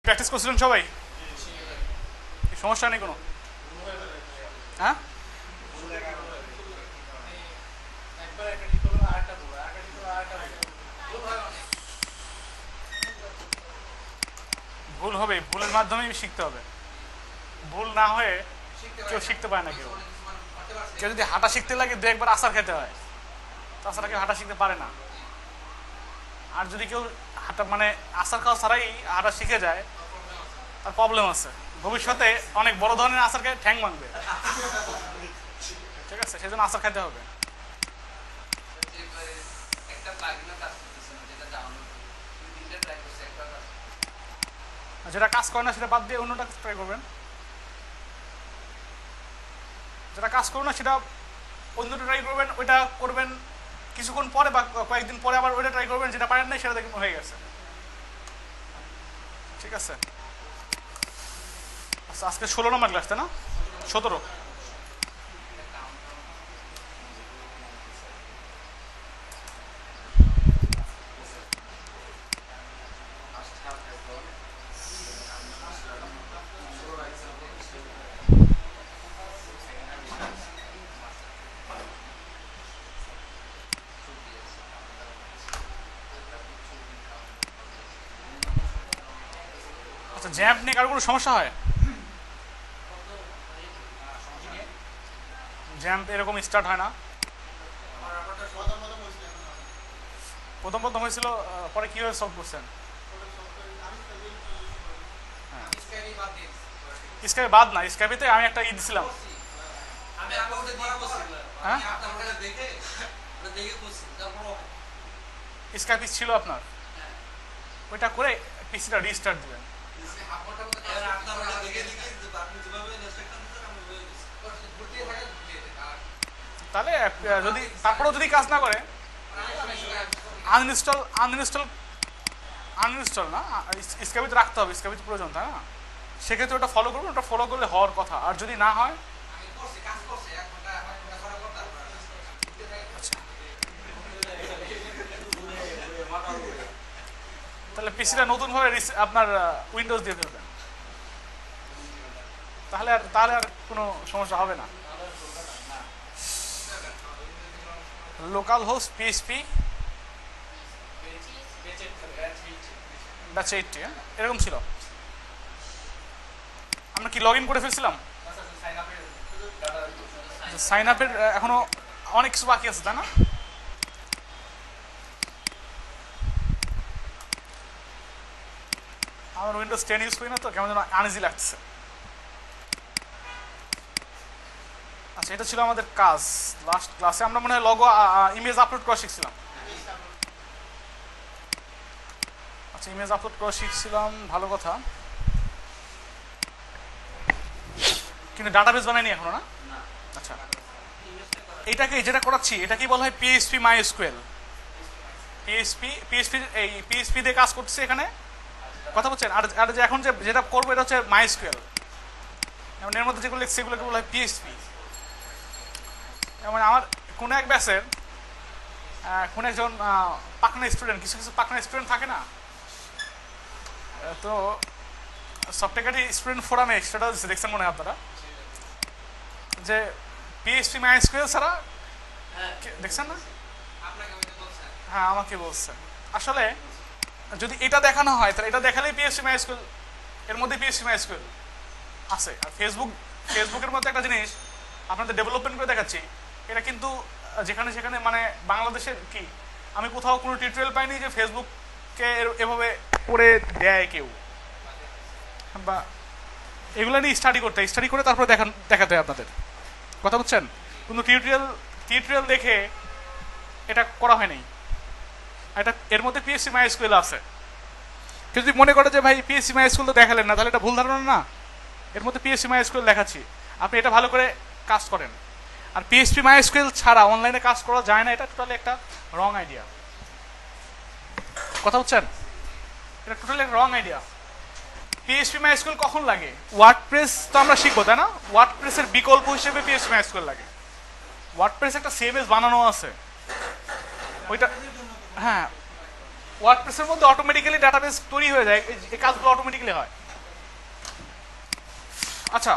Practice করছিলেন সবাই? সমস্যা নেই কোনো? হ্যাঁ, ভুল হবে, ভুলের মাধ্যমেই শিখতে হবে। ভুল না হয়ে কেউ শিখতে পারে না। কেউ কেউ যদি হাঁটা শিখতে লাগে দু একবার আছাড় খেতে হয়, তাছাড়া কেউ হাঁটা শিখতে পারে না। আর যদি কেউ হাঁটা মানে আছাড় খাওয়া ছাড়াই হাঁটা শিখে যায়, তার প্রবলেম আছে। ভবিষ্যতে অনেক বড় ধরনের আছাড় খেয়ে ঠ্যাং ভাঙবে। ঠিক আছে, সেই জন্য আছাড় খেতে হবে। যেটা কাজ করে না সেটা বাদ দিয়ে অন্যটা ট্রাই করবেন। যেটা কাজ করবে না সেটা অন্যটা ট্রাই করবেন, ওইটা করবেন কিছুক্ষণ পরে বা কয়েকদিন পরে আবার ওইটা ট্রাই করবেন। যেটা পারেন নাই সেটা দেখবেন হয়ে গেছে। ঠিক আছে, আচ্ছা আজকে 16 নম্বর ক্লাস, তাই না? 17। আচ্ছা, জ্যাম্প নিয়ে কারো কোনো সমস্যা হয়? জ্যাম্প এরকম স্টার্ট হয় না? প্রথম প্রথম হয়েছিল, পরে কিভাবে সলভ করছেন? স্কাইপে বাদ না, স্কাইপেতে আমি একটা দিছিলাম। হ্যাঁ, স্কাইপ ছিল আপনার, ওইটা করে পিসিটা রিস্টার্ট দিবেন। তাহলে যদি তারপরেও যদি কাজ না করে, আনইনস্টল আনইনস্টল আনইনস্টল না, স্কাইপে রাখতে হবে, স্কাইপে প্রয়োজন, তাই না? সেক্ষেত্রে ওটা ফলো করবেন, ওটা ফলো করলে হওয়ার কথা। আর যদি না হয়, তাহলে পিসিটা নতুনভাবে আপনার উইন্ডোজ দিয়ে ফেলবেন। তাহলে আর কোনো সমস্যা হবে না। লোকাল হোস্ট পিএইচপি ব্যাচ 80, এরকম ছিল। আমরা কি লগ ইন করে ফেলছিলাম? সাইন আপের এখনো অনেক কিছু বাকি আছে, তাই না? আমার উইন্ডোজ 10 ইউজ করি না, তো কেমন যেন আনইজি লাগছে। আচ্ছা, এটা ছিল আমাদের কাজ। লাস্ট ক্লাসে আমরা মনে হয় লগো ইমেজ আপলোড করা শিখছিলাম। আচ্ছা, ইমেজ আপলোড করা শিখছিলাম, ভালো কথা। কিন্তু ডাটাবেস বানাইনি এখনো, না? আচ্ছা, এটাকে যেটা করাচ্ছি এটাকে বলা হয় পিএইচপি মাইএসকিউএল। পিএইচপি দিয়ে কাজ করতেছি এখানে, কথা বলছেন? আর যে এখন যেটা করবো এটা হচ্ছে মাইএসকিউএল। যেমন এর মধ্যে যেগুলো লিখছি সেগুলোকে বলা হয় পিএইচপি। যেমন আমার কোনো এক ব্যাচের কোনো একজন পাকনা স্টুডেন্ট, কিছু কিছু পাকনা স্টুডেন্ট থাকে না, তো সফটওয়্যার স্টুডেন্ট ফোরামে স্ট্যাটাস দিচ্ছে, দেখছেন মনে হয় আপনারা, যে পিএইচপি মাইএসকিউএল ছাড়া, দেখছেন না? হ্যাঁ, আমাকে বলছে। আসলে যদি এটা দেখানো হয় তাহলে এটা দেখালেই পিএইচপি মাইএসকিউএল, এর মধ্যে পিএইচপি মাইএসকিউএল আছে। আর ফেসবুকের মধ্যে একটা জিনিস আপনাদের ডেভেলপমেন্ট করে দেখাচ্ছি, এটা কিন্তু যেখানে সেখানে মানে বাংলাদেশের কি আমি কোথাও কোনো টিউটোরিয়াল পাইনি যে ফেসবুককে এভাবে করে দেয় কেউ, বা এগুলো নিয়ে স্টাডি করে তারপরে দেখাতে হয় আপনাদের, কথা বুঝছেন? কোনো টিউটোরিয়াল দেখে এটা করা হয় নাই। এটা এর মধ্যে পিএইচপি মাইএসকিউএল আছে। কেউ যদি মনে করে যে ভাই পিএইচপি মাইএসকিউএল তো দেখালেন না, তাহলে এটা ভুল ধারণা না। এর মধ্যে পিএইচপি মাইএসকিউএল দেখাচ্ছি, আপনি এটা ভালো করে কাজ করেন। আর পিএইচপি মাইএসকিউএল ছাড়া অনলাইনে কাজ করা যায় না, এটা টোটালি একটা রং আইডিয়া, কথা বুঝছেন? এটা টোটালি রং আইডিয়া। পিএইচপি মাইএসকিউএল কখন লাগে? ওয়ার্ডপ্রেস তো আমরা শিখবো, তাই না? ওয়ার্ডপ্রেসের বিকল্প হিসেবে পিএইচপি মাইএসকিউএল লাগে। ওয়ার্ডপ্রেস একটা সিএমএস বানানো আছে ওইটা, হ্যাঁ, ওয়ার্ডপ্রেসের মধ্যে অটোমেটিক্যালি ডাটাবেস তৈরি হয়ে যায়, এই কাজগুলো অটোমেটিক্যালি হয়। আচ্ছা,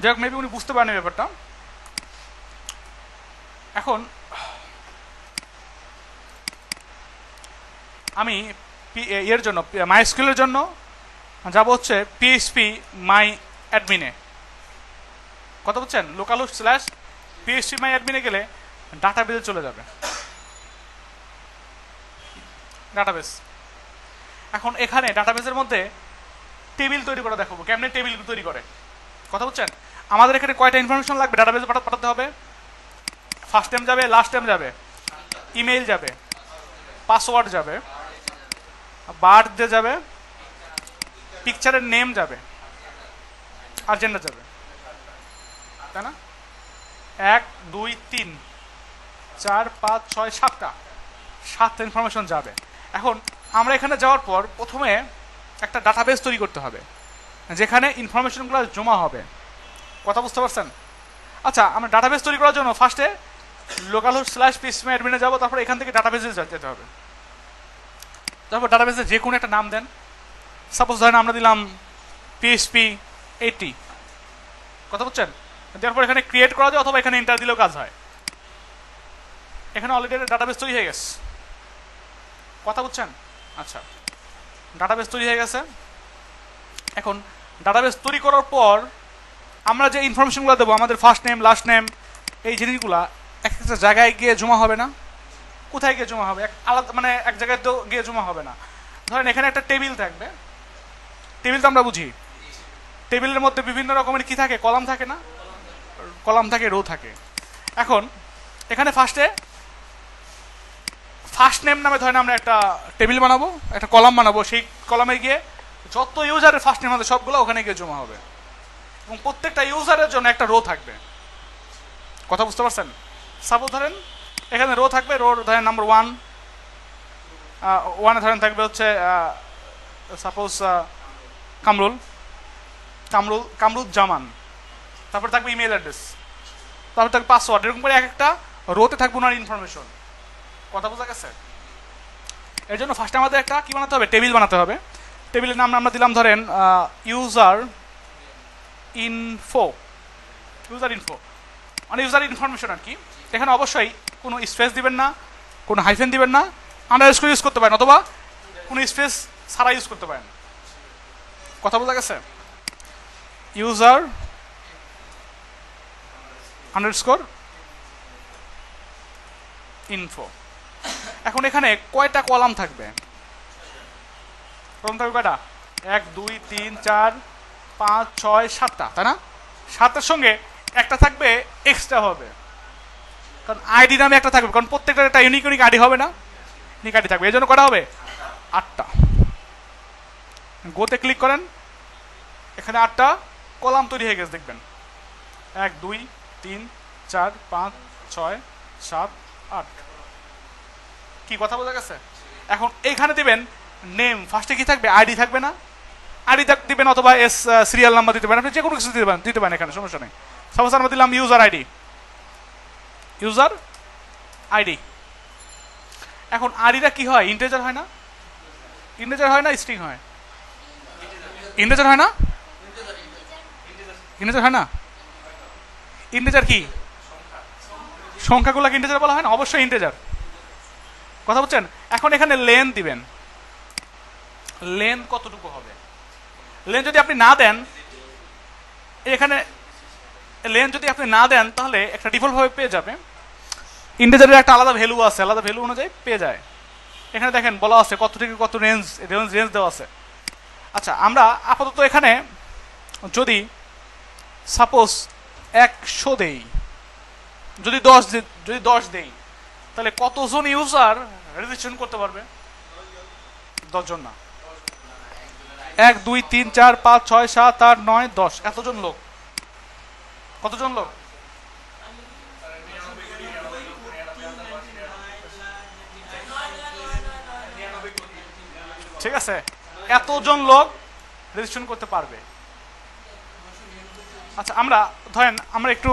যাই হোক, মেবি উনি বুঝতে পারেন ব্যাপারটা। এখন আমি এর জন্য মাইস্কুলের জন্য যাব হচ্ছে পিএইচপি মাই অ্যাডমিনে, কথা বলছেন, local host slash PHP my অ্যাডমিনে গেলে ডাটাবেসে চলে যাবে, ডাটাবেস। এখন এখানে ডাটাবেসের মধ্যে টেবিল তৈরি করে দেখাবো কেমনে টেবিল তৈরি করে, কথা বলছেন। আমাদের এখানে কয়টা ইনফরমেশন লাগবে ডাটাবেসে পাঠাতে হবে? ফার্স্ট নেম যাবে, লাস্ট নেম যাবে, ইমেইল যাবে, পাসওয়ার্ড যাবে, বার্থডে যাবে, পিকচারের নেম যাবে, আর জেন্ডার যাবে, তাই না? 1 2 3 4 5 6 7টা ইনফরমেশন যাবে। এখন আমরা এখানে যাওয়ার পর প্রথমে একটা ডাটাবেস তৈরি করতে হবে যেখানে ইনফরমেশনগুলো জমা হবে, কথা বুঝতে পারছেন? আচ্ছা, আমরা ডাটাবেস তৈরি করার জন্য ফার্স্টে লোকাল হোস্ট স্ল্যাশ পিএইচপি অ্যাডমিনে যাবো, তারপর এখান থেকে ডাটাবেসে যেতে হবে। তারপর ডাটাবেসে যে কোনো একটা নাম দেন, সাপোজ ধরেন আমরা দিলাম পিএইচপি 80, কথা বুঝছেন? তারপর এখানে ক্রিয়েট করা যায় অথবা এখানে এন্টার দিলেও কাজ হয়। এখানে অলরেডি একটা ডাটাবেস তৈরি হয়ে গেছে, কথা বুঝছেন? আচ্ছা, ডাটাবেস তৈরি হয়ে গেছে। এখন ডাটাবেস তৈরি করার পর আমরা যে ইনফরমেশনগুলো দেবো, আমাদের ফার্স্ট নেম, লাস্ট নেম, এই জিনিসগুলা এক একটা জায়গায় গিয়ে জমা হবে না? কোথায় গিয়ে জমা হবে? আলাদা, মানে এক জায়গায় তো গিয়ে জমা হবে না। ধরেন এখানে একটা টেবিল থাকবে, টেবিল তো আমরা বুঝি, টেবিলের মধ্যে বিভিন্ন রকমের কি থাকে, কলাম থাকে না? কলাম থাকে, রো থাকে। এখন এখানে ফার্স্টে ফার্স্ট নেম নামে ধরেন আমরা একটা টেবিল বানাবো, একটা কলাম বানাবো, সেই কলামে গিয়ে যত ইউজারের ফার্স্ট নেম হবে সবগুলো ওখানে গিয়ে জমা হবে, এবং প্রত্যেকটা ইউজারের জন্য একটা রো থাকবে, কথা বুঝতে পারছেন? সাপোজ ধরেন এখানে রো থাকবে, রোর ধরেন নাম্বার 1, 1 ধরেন থাকবে হচ্ছে সাপোজ কামরুজ্জামান, তারপর থাকবে ইমেল অ্যাড্রেস, তারপর থাকবে পাসওয়ার্ড, এরকম করে এক একটা রোতে থাকবে ওনার ইনফরমেশন, কথা বোঝা গেছে? এর জন্য ফার্স্টে আমাদের একটা কি বানাতে হবে, টেবিল বানাতে হবে। টেবিলের নাম আমরা দিলাম ধরেন ইউজার ইনফো, মানে ইউজার ইনফরমেশন আর কি। এখানে অবশ্যই কোনো স্পেস দিবেন না, কোনো হাইফেন দিবেন না, আন্ডারস্কোর ইউজ করতে পারেন অথবা কোনো স্পেস ছাড়া ইউজ করতে পারেন, কথা বোঝা গেছে? User underscore info. এখন এখানে কয়টা কলাম থাকবে? কলাম থাকবে কয়টা? 1 2 3 4 5 6 7টা, তাই না? 7টার সঙ্গে একটা থাকবে এক্সট্রা হবে, কারণ আইডি নামে একটা থাকবে, কারণ প্রত্যেকটার একটা ইউনিক আইডি হবে না, ইউনিক আইডি থাকবে, এই জন্য করা হবে 8টা। গোতে ক্লিক করেন, এখানে 8টা কলাম তৈরি হয়ে গেছে, দেখবেন 1 2 3 4 5 6 7 8। কি কথা বোঝা গেছে? এখন এইখানে দিবেন নেম, ফার্স্টে কি থাকবে? আইডি থাকবে না? আইডি দিবেন অথবা সিরিয়াল নাম্বার দিতে পারেন, আপনি যে কোনো কিছু দিতে পারেন, এখানে সমস্যা নেই। সাপোজ আমরা দিলাম ইউজার আইডি। এখন আইডিটা কি হয়? ইন্টিজার হয় না? ইন্টিজার হয় না স্ট্রিং হয়? ইন্টিজার হয় না? ইন্টিজার হয় না? ইন্টিজার কি? সংখ্যাগুলোকে ইন্টিজার বলা হয় না? অবশ্যই ইন্টিজার, কথা বলছেন? এখন এখানে লেন দিবেন, লেন কতটুকু হবে? লেন যদি আপনি না দেন, এখানে লেন যদি আপনি না দেন তাহলে একটা ডিফল্ট ভাবে পেয়ে যাবে, ইন্টিজারের একটা আলাদা ভ্যালু আছে, আলাদা ভ্যালু অনুযায়ী পেয়ে যায়। এখানে দেখেন বলা আছে কত থেকে কত রেঞ্জ দেওয়া আছে। আচ্ছা, আমরা আপাতত এখানে যদি সাপোজ 100 দেই, যদি 10 দেই, তাহলে কতজন ইউজার রেজিস্ট্রেশন করতে পারবে? 10 জন না, 1 2 3 4 5 6 7 8 9 10, এতজন লোক। কতজন লোক? ঠিক আছে, এতজন লোক রেজিস্ট্রেশন করতে পারবে। আচ্ছা, আমরা ধরেন আমরা একটু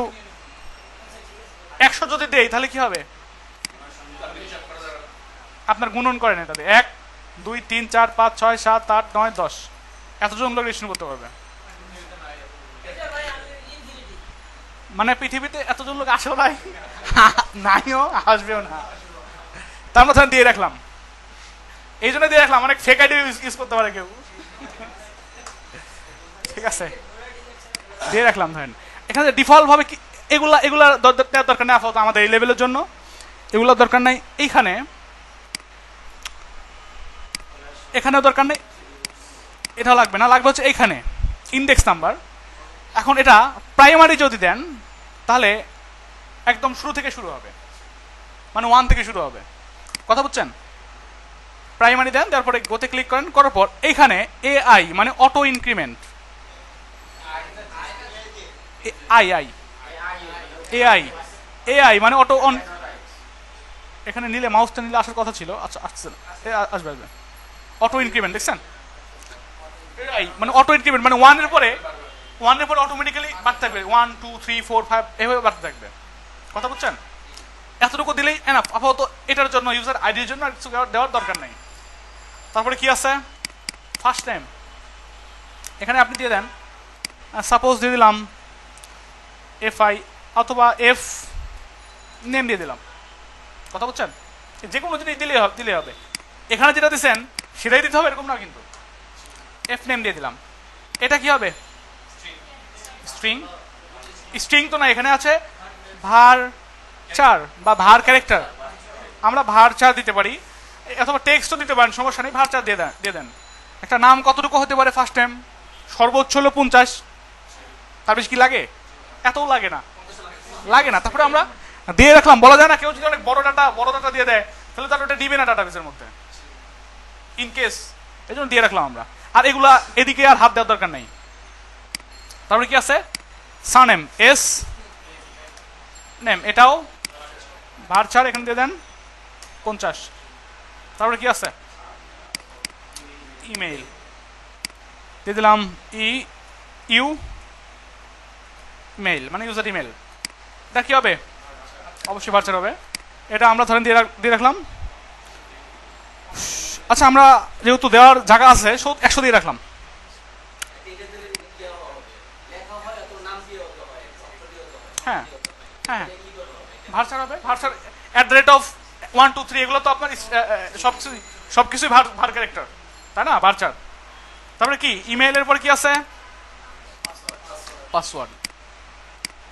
100 যদি দেই তাহলে কি হবে? আপনার গুণন করেন এটাতে, 1 2 3 4 5 6 7 8 9 10, এতজন লোক রেজিস্ট্রেশন করতে পারবে। মানে পৃথিবীতে এতজন লোক আসেও নাই, নাইও, আসবেও না। তার মধ্যে দিয়ে রাখলাম, এই জন্য দিয়ে রাখলাম, অনেক ফেক আইডি ইউজ করতে পারে কেউ। ঠিক আছে, দিয়ে রাখলাম। ধরেন এখানে ডিফল্ট ভাবে কি এগুলা এগুলা দরকার নেই আপাতত আমাদের এই লেভেলের জন্য, এগুলোর দরকার নাই। এইখানে এখানেও দরকার নেই, এটা লাগবে না। লাগবে হচ্ছে এইখানে ইন্ডেক্স নাম্বার। এখন এটা প্রাইমারি যদি দেন তাহলে একদম শুরু থেকে শুরু হবে, মানে 1 থেকে শুরু হবে। কথা বুঝছেন? প্রাইমারি দেন, তারপরে গোতে ক্লিক করেন, করার পর এইখানে এআই মানে auto increment, I I AI AI মানে অটো অন। এখানে নিলে মাউসটা নিলে আসার কথা ছিল, আচ্ছা আসছে না, আসবে আসবে। অটো ইনক্রিমেন্ট দেখছেন, এআই মানে অটো ইনক্রিমেন্ট, মানে 1 এর পরে অটোমেটিক্যালি বাড়তে থাকবে, 1 2 3 4 5 এভাবে বাড়তে থাকবে। কথা বুঝছেন? এতটুকু দিলেই এনাফ আপাতত এটার জন্য, ইউজার আইডির জন্য আর কিছু দেওয়ার দরকার নেই। তারপরে কি আছে, ফার্স্ট নেম এখানে আপনি দিয়ে দেন, সাপোজ দিয়ে দিলাম FI অথবা F নেম দিয়ে দিলাম। কথা বুঝছেন? যে কোনো জিনিস দিলে হবে। এখানে যেটা দিচ্ছেন সেটাই দিতে হবে এরকম না কিন্তু। F নেম দিয়ে দিলাম, এটা কি হবে, স্ট্রিং। স্ট্রিং তো না, এখানে আছে var চার বা var ক্যারেক্টার, আমরা var চার দিতে পারি, অথবা টেক্সটও দিতে পারেন, সমস্যা নেই। var চার দিয়ে দেন। একটা নাম কতটুকু হতে পারে, ফার্স্ট টাইম সর্বোচ্চ হলো 50, তার বেশি কি লাগে, এতও লাগে না, লাগে না। তারপরে আমরা দিয়ে রাখলাম, বলা যায় না কেউ যদি অনেক বড় ডাটা দিয়ে দেয় তাহলে তার ওটা দিবে না ডাটাবেসের মধ্যে, ইন কেস, এই জন্য দিয়ে রাখলাম আমরা। আর এগুলা এদিকে আর হাত দেওয়ার দরকার নেই। তারপরে কি আছে, সারনেম এস নেম, এটাও var চার, এখানে দিয়ে দেন 50। তারপরে কি আছে, ইমেইল দিয়ে দিলাম ইউ মেইল মানে ইউজার ইমেল। এটা কি হবে, অবশ্যই var চার হবে। এটা আমরা ধরেন দিয়ে রাখলাম। আচ্ছা, আমরা যেহেতু দেওয়ার জায়গা আছে 100 দিয়ে রাখলাম। হ্যাঁ হ্যাঁ, var চার হবে, var চার @1 2 3 এগুলো তো আপনার সবকিছুই var ক্যারেক্টার, তাই না, var চার। তারপরে কি, ইমেইলের পর কি আছে,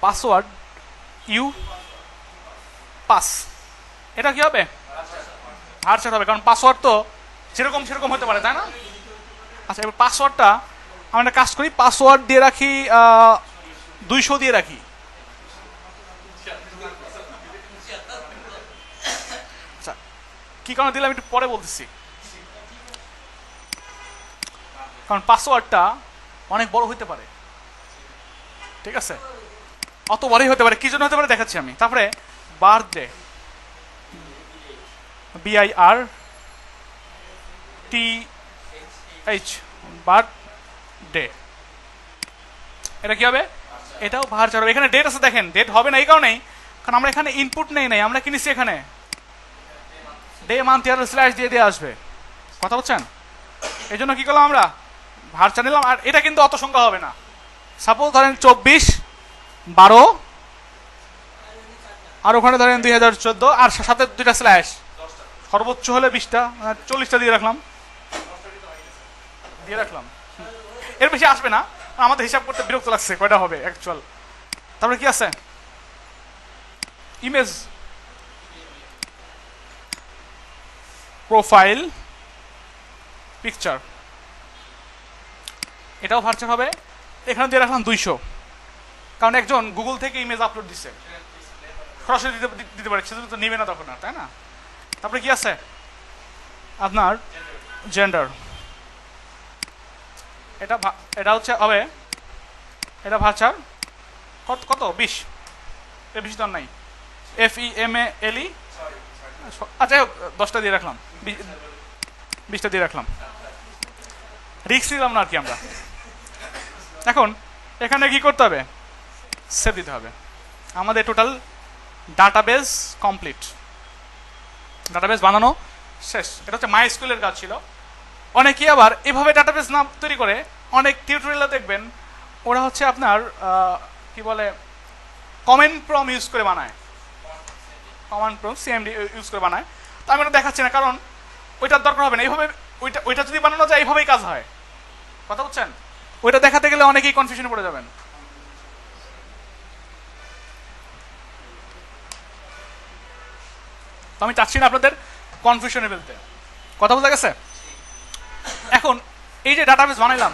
পাসওয়ার্ড ইউ পাস, এটা কি হবে, var চার হবে, কারণ পাসওয়ার্ড তো সেরকম হতে পারে, তাই না। আচ্ছা, এবার পাসওয়ার্ডটা আমরা কাজ করি, পাসওয়ার্ড দিয়ে রাখি 200 দিয়ে রাখি। আচ্ছা, কি কারণে দিলাম একটু পরে বলতেছি, কারণ পাসওয়ার্ডটা অনেক বড় হতে পারে, ঠিক আছে, অত বড়ই হতে পারে, কি জন্য হতে পারে দেখাচ্ছি আমি। তারপরে বার্থডে BIRTH বার্থডে, এটা কি হবে, এটাও var চার হবে। এখানে ডেট আছে, দেখেন ডেট হবে না এই কারণেই, কারণ আমরা এখানে ইনপুট নেই নাই, আমরা কি নিচ্ছি, এখানে ডে মান্থ ইয়ার স্ল্যাশ দিয়ে আসবে। কথা বলছেন? এই জন্য কি করলাম, আমরা var চার নিলাম। আর এটা কিন্তু অত সংখ্যা হবে না, সাপোজ ধরেন 24 12 আর ওখানে ধরেন 2014 আর সাথে 2টা স্ল্যাশ, সর্বোচ্চ হলে 20টা, 40টা দিয়ে রাখলাম। এর বেশি আসবে না, আমাদের হিসাব করতে বিরক্ত লাগছে কয়টা হবে অ্যাকচুয়াল। তারপরে কি আছে, ইমেজ প্রোফাইল পিকচার, এটাও var চার হবে। এখানে দিয়ে রাখলাম 200, কারণ একজন গুগল থেকে ইমেজ আপলোড দিচ্ছে, সরাসরি দিতে পারে, সেটা তো নেবে না তখন আর, তাই না। তারপরে কি আছে, আপনার জেন্ডার, এটা হচ্ছে হবে, এটা var চার কত 20, এর বেশি তো নাই, FEMALE। আচ্ছা, 10টা দিয়ে রাখলাম, 20টা দিয়ে রাখলাম, রিস্ক নিলাম না আর কি আমরা। এখন এখানে কি করতে হবে, সেভ দিতে হবে। আমাদের টোটাল ডাটাবেস কমপ্লিট, ডাটাবেস বানানো শেষ। এটা হচ্ছে MySQL-এর কাজ ছিল। অনেকে আবার এভাবে ডাটাবেস না তৈরি করে, অনেক টিউটোরিয়ালে দেখবেন ওরা হচ্ছে আপনার কি বলে কমেন্ট প্রম ইউজ করে বানায়, কমান্ড প্রম সিএমডি ইউজ করে বানায়। তো আমি ওটা দেখাচ্ছি না, কারণ ওইটার দরকার হবে না। এইভাবে ওইটা যদি বানানো যায় এইভাবেই কাজ হয়, কথা বুঝছেন? ওইটা দেখাতে গেলে অনেকেই কনফিউশনে পড়ে যাবেন। তো আমি চাচ্ছি না আপনাদের কনফিউশনে ফেলতে, কথা বোঝা গেছে? এখন এই যে ডাটাবেস বানাইলাম,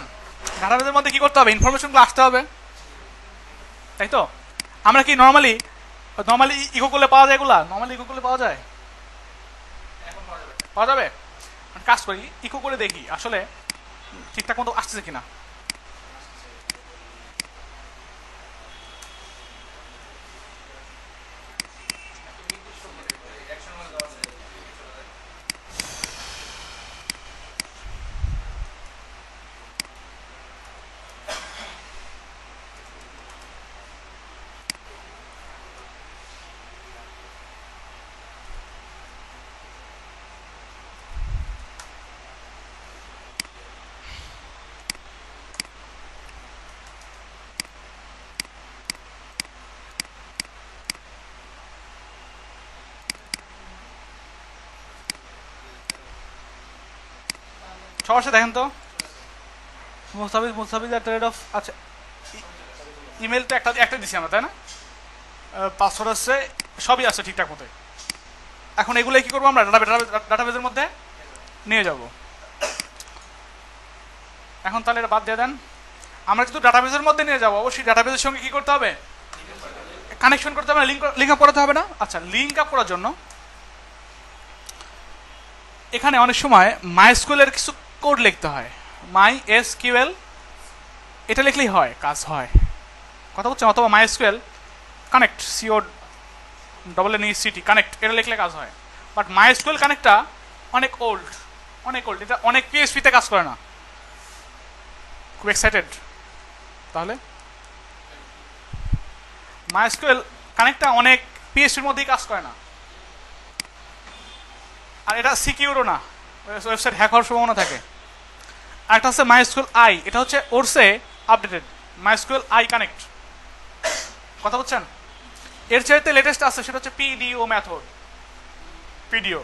ডাটাবেসের মধ্যে কি করতে হবে? ইনফরমেশনগুলো আসতে হবে, তাই তো? আমরা কি নর্মালি ইকো করলে পাওয়া যায় এগুলা? নর্মালি ইকো করলে পাওয়া যায়, পাওয়া যাবে? কাজ করি, ইকো করে দেখি আসলে ঠিকঠাক মতো আসতেছে কিনা। সবার দেখেন তো, মুস্তাফিজ ট্রেড অফ, আচ্ছা ইমেল তো একটা দিছি আমরা, তাই না? পাসওয়ার্ড আছে, সবই আছে ঠিকঠাক মতো। এখন এগুলো কি করবো আমরা? ডাটাবেজের মধ্যে নিয়ে যাব। এখন তাহলে এটা বাদ দিয়ে দেন, আমরা কিন্তু ডাটাবেজের মধ্যে নিয়ে যাবো, অবশ্যই ডাটাবেজের সঙ্গে কি করতে হবে? কানেকশন করতে হবে, লিঙ্ক আপ করাতে হবে না? আচ্ছা, লিঙ্ক আপ করার জন্য এখানে অনেক সময় মাইএসকিউএল কিছু কোড লিখতে হয়। মাইএসকিউএল এটা লিখলেই হয়, কাজ হয়, কথা বলছেন? অথবা মাইএসকিউএল কানেক্ট, CONNECT কানেক্ট, এটা লিখলে কাজ হয়। বাট মাইএসকিউএল কানেক্টটা অনেক ওল্ড, এটা অনেক পিএইচপিতে কাজ করে না। খুব এক্সাইটেড? তাহলে মাইএসকিউএল কানেক্টটা অনেক পিএইচপির মধ্যেই কাজ করে না, আর এটা সিকিউরও না, ওয়েবসাইট হ্যাক হওয়ার সম্ভাবনা থাকে। আরেকটা হচ্ছে মাইএসকিউএল আই, এটা হচ্ছে ওরসে আপডেটেড, মাইএসকিউএল আই কানেক্ট, কথা বলছেন? এর চাইতে লেটেস্ট আছে, সেটা হচ্ছে পিডিও মেথড, পিডিও।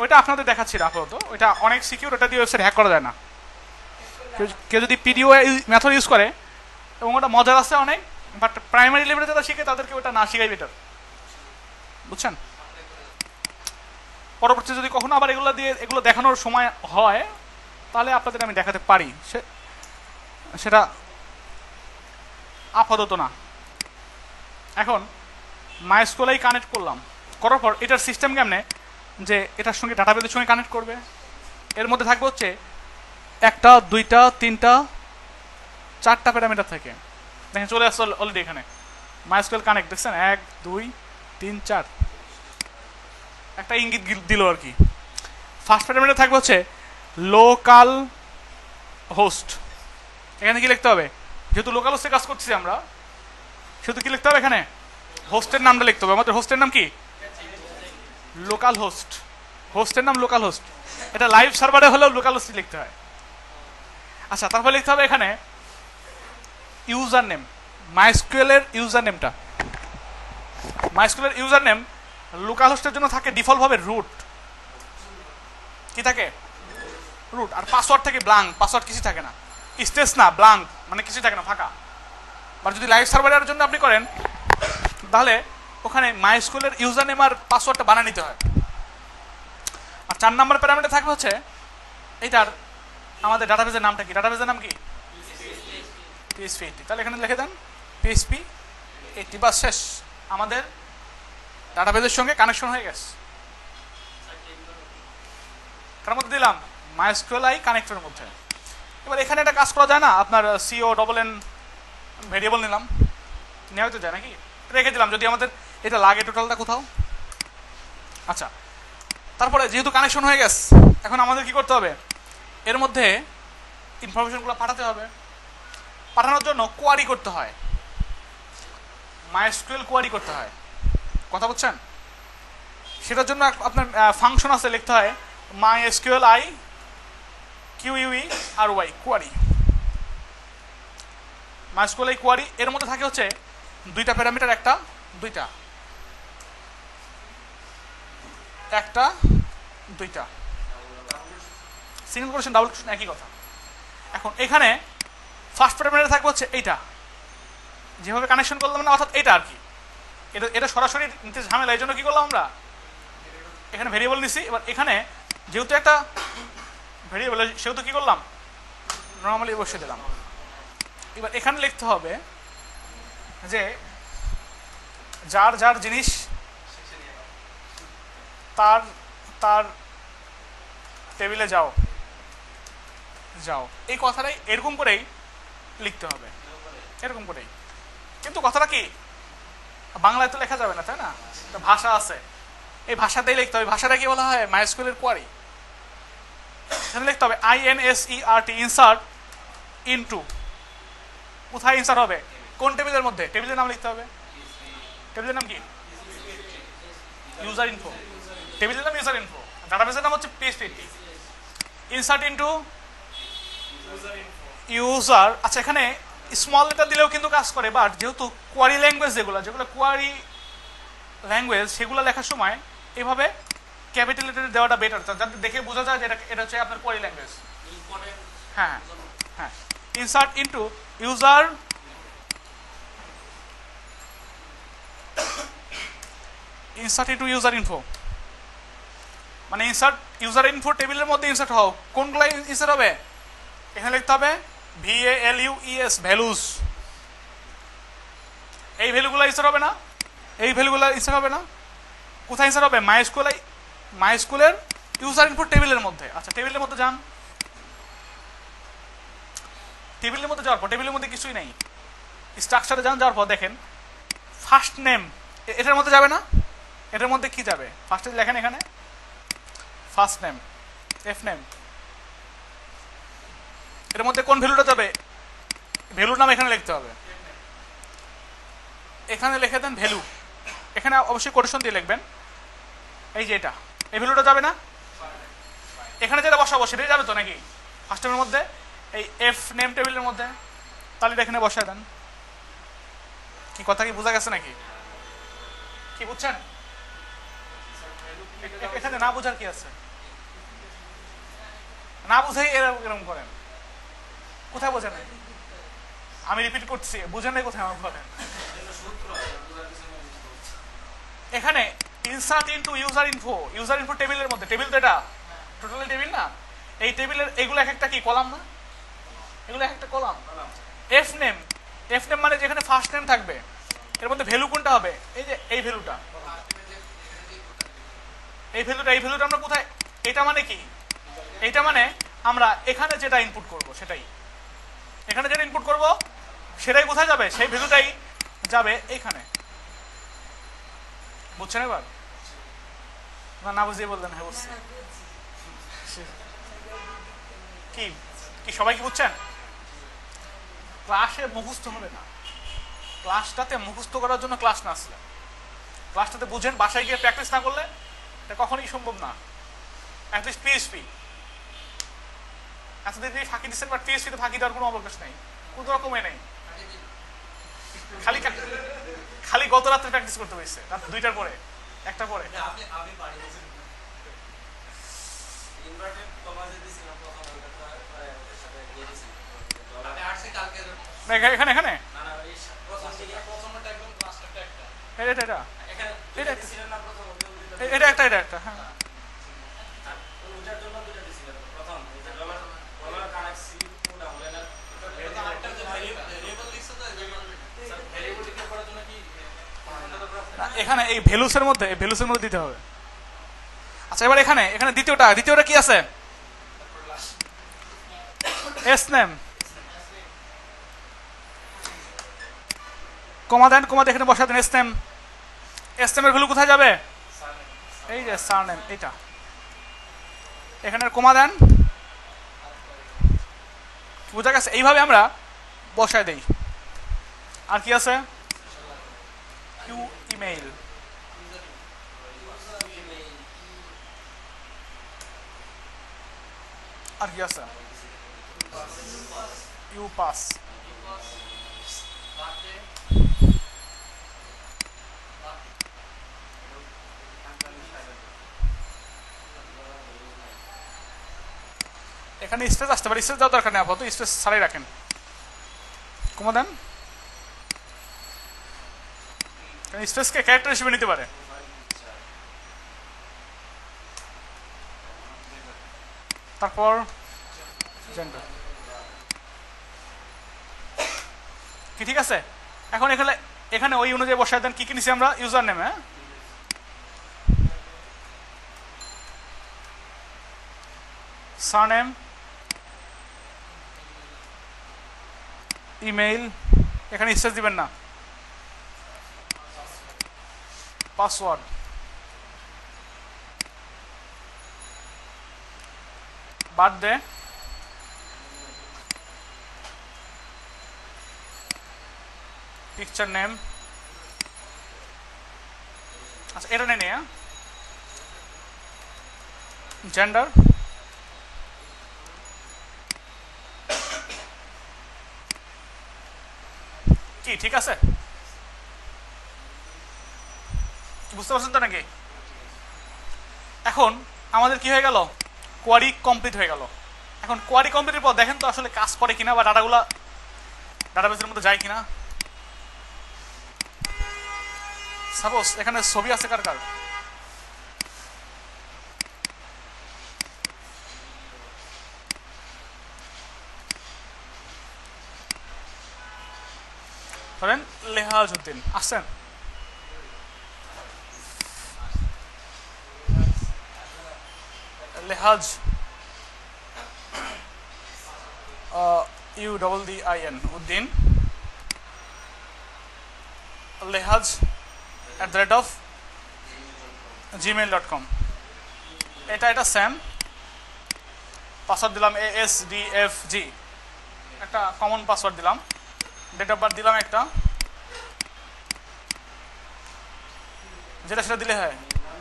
ওইটা আপনাদের দেখাচ্ছি আপাতত, ওইটা অনেক সিকিউর, ওটা দিয়ে ওয়েবসাইট হ্যাক করা যায় না। কেউ যদি পিডিও মেথড ইউজ করে, এবং ওটা মজার আছে অনেক, বাট প্রাইমারি লেভেলে যারা শিখে তাদেরকে ওটা না শিখাই বেটার, বুঝছেন? পরবর্তী যদি কখনো আবার এগুলো দেখানোর সময় হয়, তাহলে আপনাদের আমি দেখাতে পারি, সেটা আপাতত না। এখন মাইএসকিউএল কানেক্ট করলাম, করার পর এটার সিস্টেম কেমনে যে এটার সঙ্গে ডাটাবেসের সঙ্গে কানেক্ট করবে? এর মধ্যে থাকবে হচ্ছে 1টা 2টা 3টা 4টা প্যারামিটার থাকে। দেখেন চলে আসছে অলরেডি এখানে মাইএসকিউএল কানেক্ট, দেখছেন? 1 2 3 4, একটা ইঙ্গিত দিল আর কি। ফার্স্ট প্যারামিটার থাকবে হচ্ছে লোকাল হোস্ট। এখানে কি লিখতে হবে? যেহেতু লোকাল হোস্টে কাজ করছি আমরা, সেহেতু কি লিখতে হবে? এখানে হোস্টের নামটা লিখতে হবে। আমাদের হোস্টের নাম কি? লোকাল হোস্ট, হোস্টের নাম লোকাল হোস্ট। এটা লাইভ সার্ভারে হলেও লোকাল হোস্ট লিখতে হয়। আচ্ছা, তারপর লিখতে হবে এখানে ইউজার নেম, মাইএসকিউএল ইউজার নেমটা। মাইএসকিউএল ইউজার নেম লোকাল হোস্টের জন্য থাকে ডিফল্ট ভাবে রুট, কি থাকে? রুট। আর পাসওয়ার্ড থাকে ব্লাঙ্ক, পাসওয়ার্ড কিছু থাকে না, স্পেস না, ব্লাঙ্ক মানে কিছু থাকে না, ফাঁকা। আর যদি লাইভ সার্ভারের জন্য আপনি করেন, তাহলে ওখানে মাইএসকিউএল ইউজার নেম আর পাসওয়ার্ডটা বানিয়ে নিতে হয়। আর 4 নম্বর প্যারামিটার থাকবে হচ্ছে এইটার আমাদের ডাটাবেসের নামটা কি? ডাটাবেসের নাম কি? PHP 80। তাহলে এখানে লিখে দেন PHP 80, বাস শেষ, আমাদের ডাটাবেসের সঙ্গে কানেকশন হয়ে গেছে। কার মধ্যে দিলাম? মাইএসকিউএল কানেক্টরের মধ্যে। এবার এখানে একটা কাজ করা যায় না? আপনার CONN ভেরিয়েবল নিলাম, নেওয়া তো যায় নাকি? রেখে দিলাম যদি আমাদের এটা লাগে টোটালটা কোথাও। আচ্ছা, তারপরে যেহেতু কানেকশন হয়ে গেছে, এখন আমাদের কি করতে হবে? এর মধ্যে ইনফরমেশনগুলো পাঠাতে হবে। পাঠানোর জন্য কোয়ারি করতে হয়, মাইএসকিউএল কোয়ারি করতে হয়, কথা বুঝছেন? সেটার জন্য আপনার ফাংশন আছে, লিখতে হয় MySQL QUERY query. MySQL query এর মধ্যে থাকে হচ্ছে দুইটা প্যারামিটার, একটা দুইটা, একটা দুইটা, সিঙ্গেল কোটেশন ডাবল কোটেশন একই কথা। এখন এখানে ফার্স্ট প্যারামিটার থাকবে হচ্ছে এইটা, যেভাবে কানেকশন করলাম না, অর্থাৎ এটা আর কি, এটা সরাসরি নিতে ঝামেলা, এই জন্য কি করলাম আমরা এখানে ভেরিয়েবল নিছি। এবার এখানে যেহেতু একটা ভেরিয়েবল, সেহেতু কি করলাম নর্মালি বসিয়ে দিলাম। এবার এখানে লিখতে হবে যে যার যার জিনিস তার তার টেবিলে যাও যাও, এই কথাটাই এরকম করেই লিখতে হবে, এরকম করেই। কিন্তু কথাটা কি বাংলায় তো লেখা যাবে না, তাই না? একটা ভাষা আছে, এই ভাষাতেই লিখতে হবে। ভাষাটা কি বলা হয়? মাইস্কুলের কোয়ারি। এখানে লিখতে হবে INSERT, ইনসার্ট ইনটু। কোথায় ইনসার্ট হবে? কোন টেবিলের মধ্যে? টেবিলের নাম লিখতে হবে। টেবিলের নাম কি? User info. টেবিলের নাম ইউজার ইনফো, ডাটাবেসের নাম হচ্ছে PHP। Insert into user. আচ্ছা, এখানে স্মল লেটার দিলেও কিন্তু কাজ করে, বাট যেহেতু কোয়ারি ল্যাঙ্গুয়েজ যেগুলো কোয়ারি ল্যাঙ্গুয়েজ, সেগুলো লেখার সময় এইভাবে ক্যাপিটাল লেটার দেওয়াটা বেটার, যাতে দেখে বোঝা যায় যে এটা হচ্ছে আপনার কোয়ারি ল্যাঙ্গুয়েজ। হ্যাঁ হ্যাঁ, insert into user insert into user info, মানে ইনসার্ট ইউজার ইনফো টেবিলের মধ্যে ইনসার্ট হও। কোনগুলো ইনসার্ট হবে? এখানে লিখতে হবে VALUES, ভ্যালুস। এই ভ্যালুগুলো ইনসার্ট হবে না, এই ভ্যালুগুলো ইনসার্ট হবে না। কোথায় ইনসার্ট হবে? মাইস্কুলের ইউজার ইনফো টেবিলের মধ্যে। আচ্ছা, টেবিলের মধ্যে যান। টেবিলের মধ্যে যাওয়ার পর টেবিলের মধ্যে কিছুই নেই, স্ট্রাকচারে যাওয়ার পর দেখেন ফার্স্ট নেম এটার মধ্যে যাবে না, এটার মধ্যে কি যাবে? ফার্স্টে লেখেন এখানে ফার্স্ট নেম, এফ নেম, এর মধ্যে কোন ভ্যালুটা যাবে? ভ্যালুর নাম এখানে লিখতে হবে। এখানে লিখে দেন ভ্যালু, এখানে অবশ্যই কোটেশন দিয়ে লিখবেন। এই যে এটা, এই ভ্যালুটা যাবে না, এখানে যেটা বসাবো সেটাই যাবে তো নাকি? ফার্স্ট নেমের মধ্যে, এই এফ নেম টেবিলের মধ্যে, তাহলে এটা এখানে বসায় দেন। কি কথা কি বোঝা গেছে নাকি? কি বুঝছেন? এখানে না বোঝার কি আছে? না বুঝেই এরকম করেন। কোথায় বোঝেন? আমি রিপিট করছি, বুঝেন নাই কোথায় আমার বলেন। এখানে ইনসার্ট ইনটু ইউজার ইনফো টেবিলের মধ্যে, টেবিল তো এটা টোটালি টেবিল না, এই টেবিলের এইগুলো এক একটা কি কলাম না, এগুলো এক একটা কলাম। এফ নেম মানে যেখানে ফার্স্ট নেম থাকবে, এর মধ্যে ভ্যালু কোনটা হবে? এই যে এই ভ্যালুটা, এই ভ্যালুটা আমরা কোথায়? এটা মানে কি? এটা মানে আমরা এখানে যেটা ইনপুট করব সেটাই, এখানে যেটা ইনপুট করব সেটাই কোথায় যাবে? সেই ভ্যালুটাই যাবে এইখানে। বুঝছেন এবার? না বুঝিয়ে বললেন? হ্যাঁ বুঝছি। কি কি সবাই কি বুঝছেন? ক্লাসে মুখস্থ হবে না, ক্লাসটাতে মুখস্থ করার জন্য ক্লাস না আসলে, ক্লাসটাতে বুঝেন, বাসায় গিয়ে প্র্যাকটিস না করলে এটা কখনোই সম্ভব না। অ্যাটলিস্ট PHP এতদিন ফাঁকি দিচ্ছেন, বাট PHP তে ফাঁকি দেওয়ার কোনো অবকাশ নেই, কোনো রকমই নেই। খালি গত রাত্রে প্র্যাকটিস করতে হয়েছে, রাত 2টার পরে, 1টার পরে। এখানে এখানে এটা একটা হ্যাঁ, এখানে এই ভ্যালুসের মধ্যে দিতে হবে। আচ্ছা, এবার এখানে দ্বিতীয়টা কি আছে? এস নেম, কমা দেন, কমা দিয়ে এখানে বসা দেন এস নেম। এস নেমের ভ্যালু কোথায় যাবে? এই যে সার নেম, এইটা এখানে কমা দেন। বুঝা গেছে? এইভাবে আমরা বসায় দেই। আর কি আছে? কিউ ইমেইল, আর কি আছে? ইউ পাস, এখানে স্পেস আসতে পারে, স্পেস দেওয়ার দরকার নেই, আপাতত স্পেস ছাড়াই রাখেন, কমা দেন, স্পেসকে ক্যারেক্টার হিসেবে নিতে পারে। তারপর জেন্ডার কি ঠিক আছে। এখন এখানে এখানে ওই অনুযায়ী বসায় দেন কি কি নিছি আমরা, ইউজার নেম, হ্যাঁ সারনেম, ইমেইল, এখানে স্পেস দিবেন না, পাসওয়ার্ড, বার্থডে, পিকচার নেম, আচ্ছা এটা নেই, হ্যাঁ জেন্ডার, কি ঠিক আছে, বুঝতে পারছেন তো নাকি। এখন আমাদের কি হয়ে গেল, কোয়ারি কমপ্লিট হয়ে গেল। এখন কোয়ারি কমপ্লিটের পর দেখেন তো আসলে কাজ করে কিনা বা ডাটাগুলা ডাটাবেসের মধ্যে যায় কিনা। সাপোজ এখানে ছবি আছে কার কার, ধরেন লেহাজউদ্দিন আসছেন, লেহাজ UDDIN উদ্দিন, লেহাজ @gmail.com, এটা স্যাম, পাসওয়ার্ড দিলাম ASDFG, একটা কমন পাসওয়ার্ড দিলাম, ডেট অফ বার্থ দিলাম একটা, যেটা সেটা দিলে হয়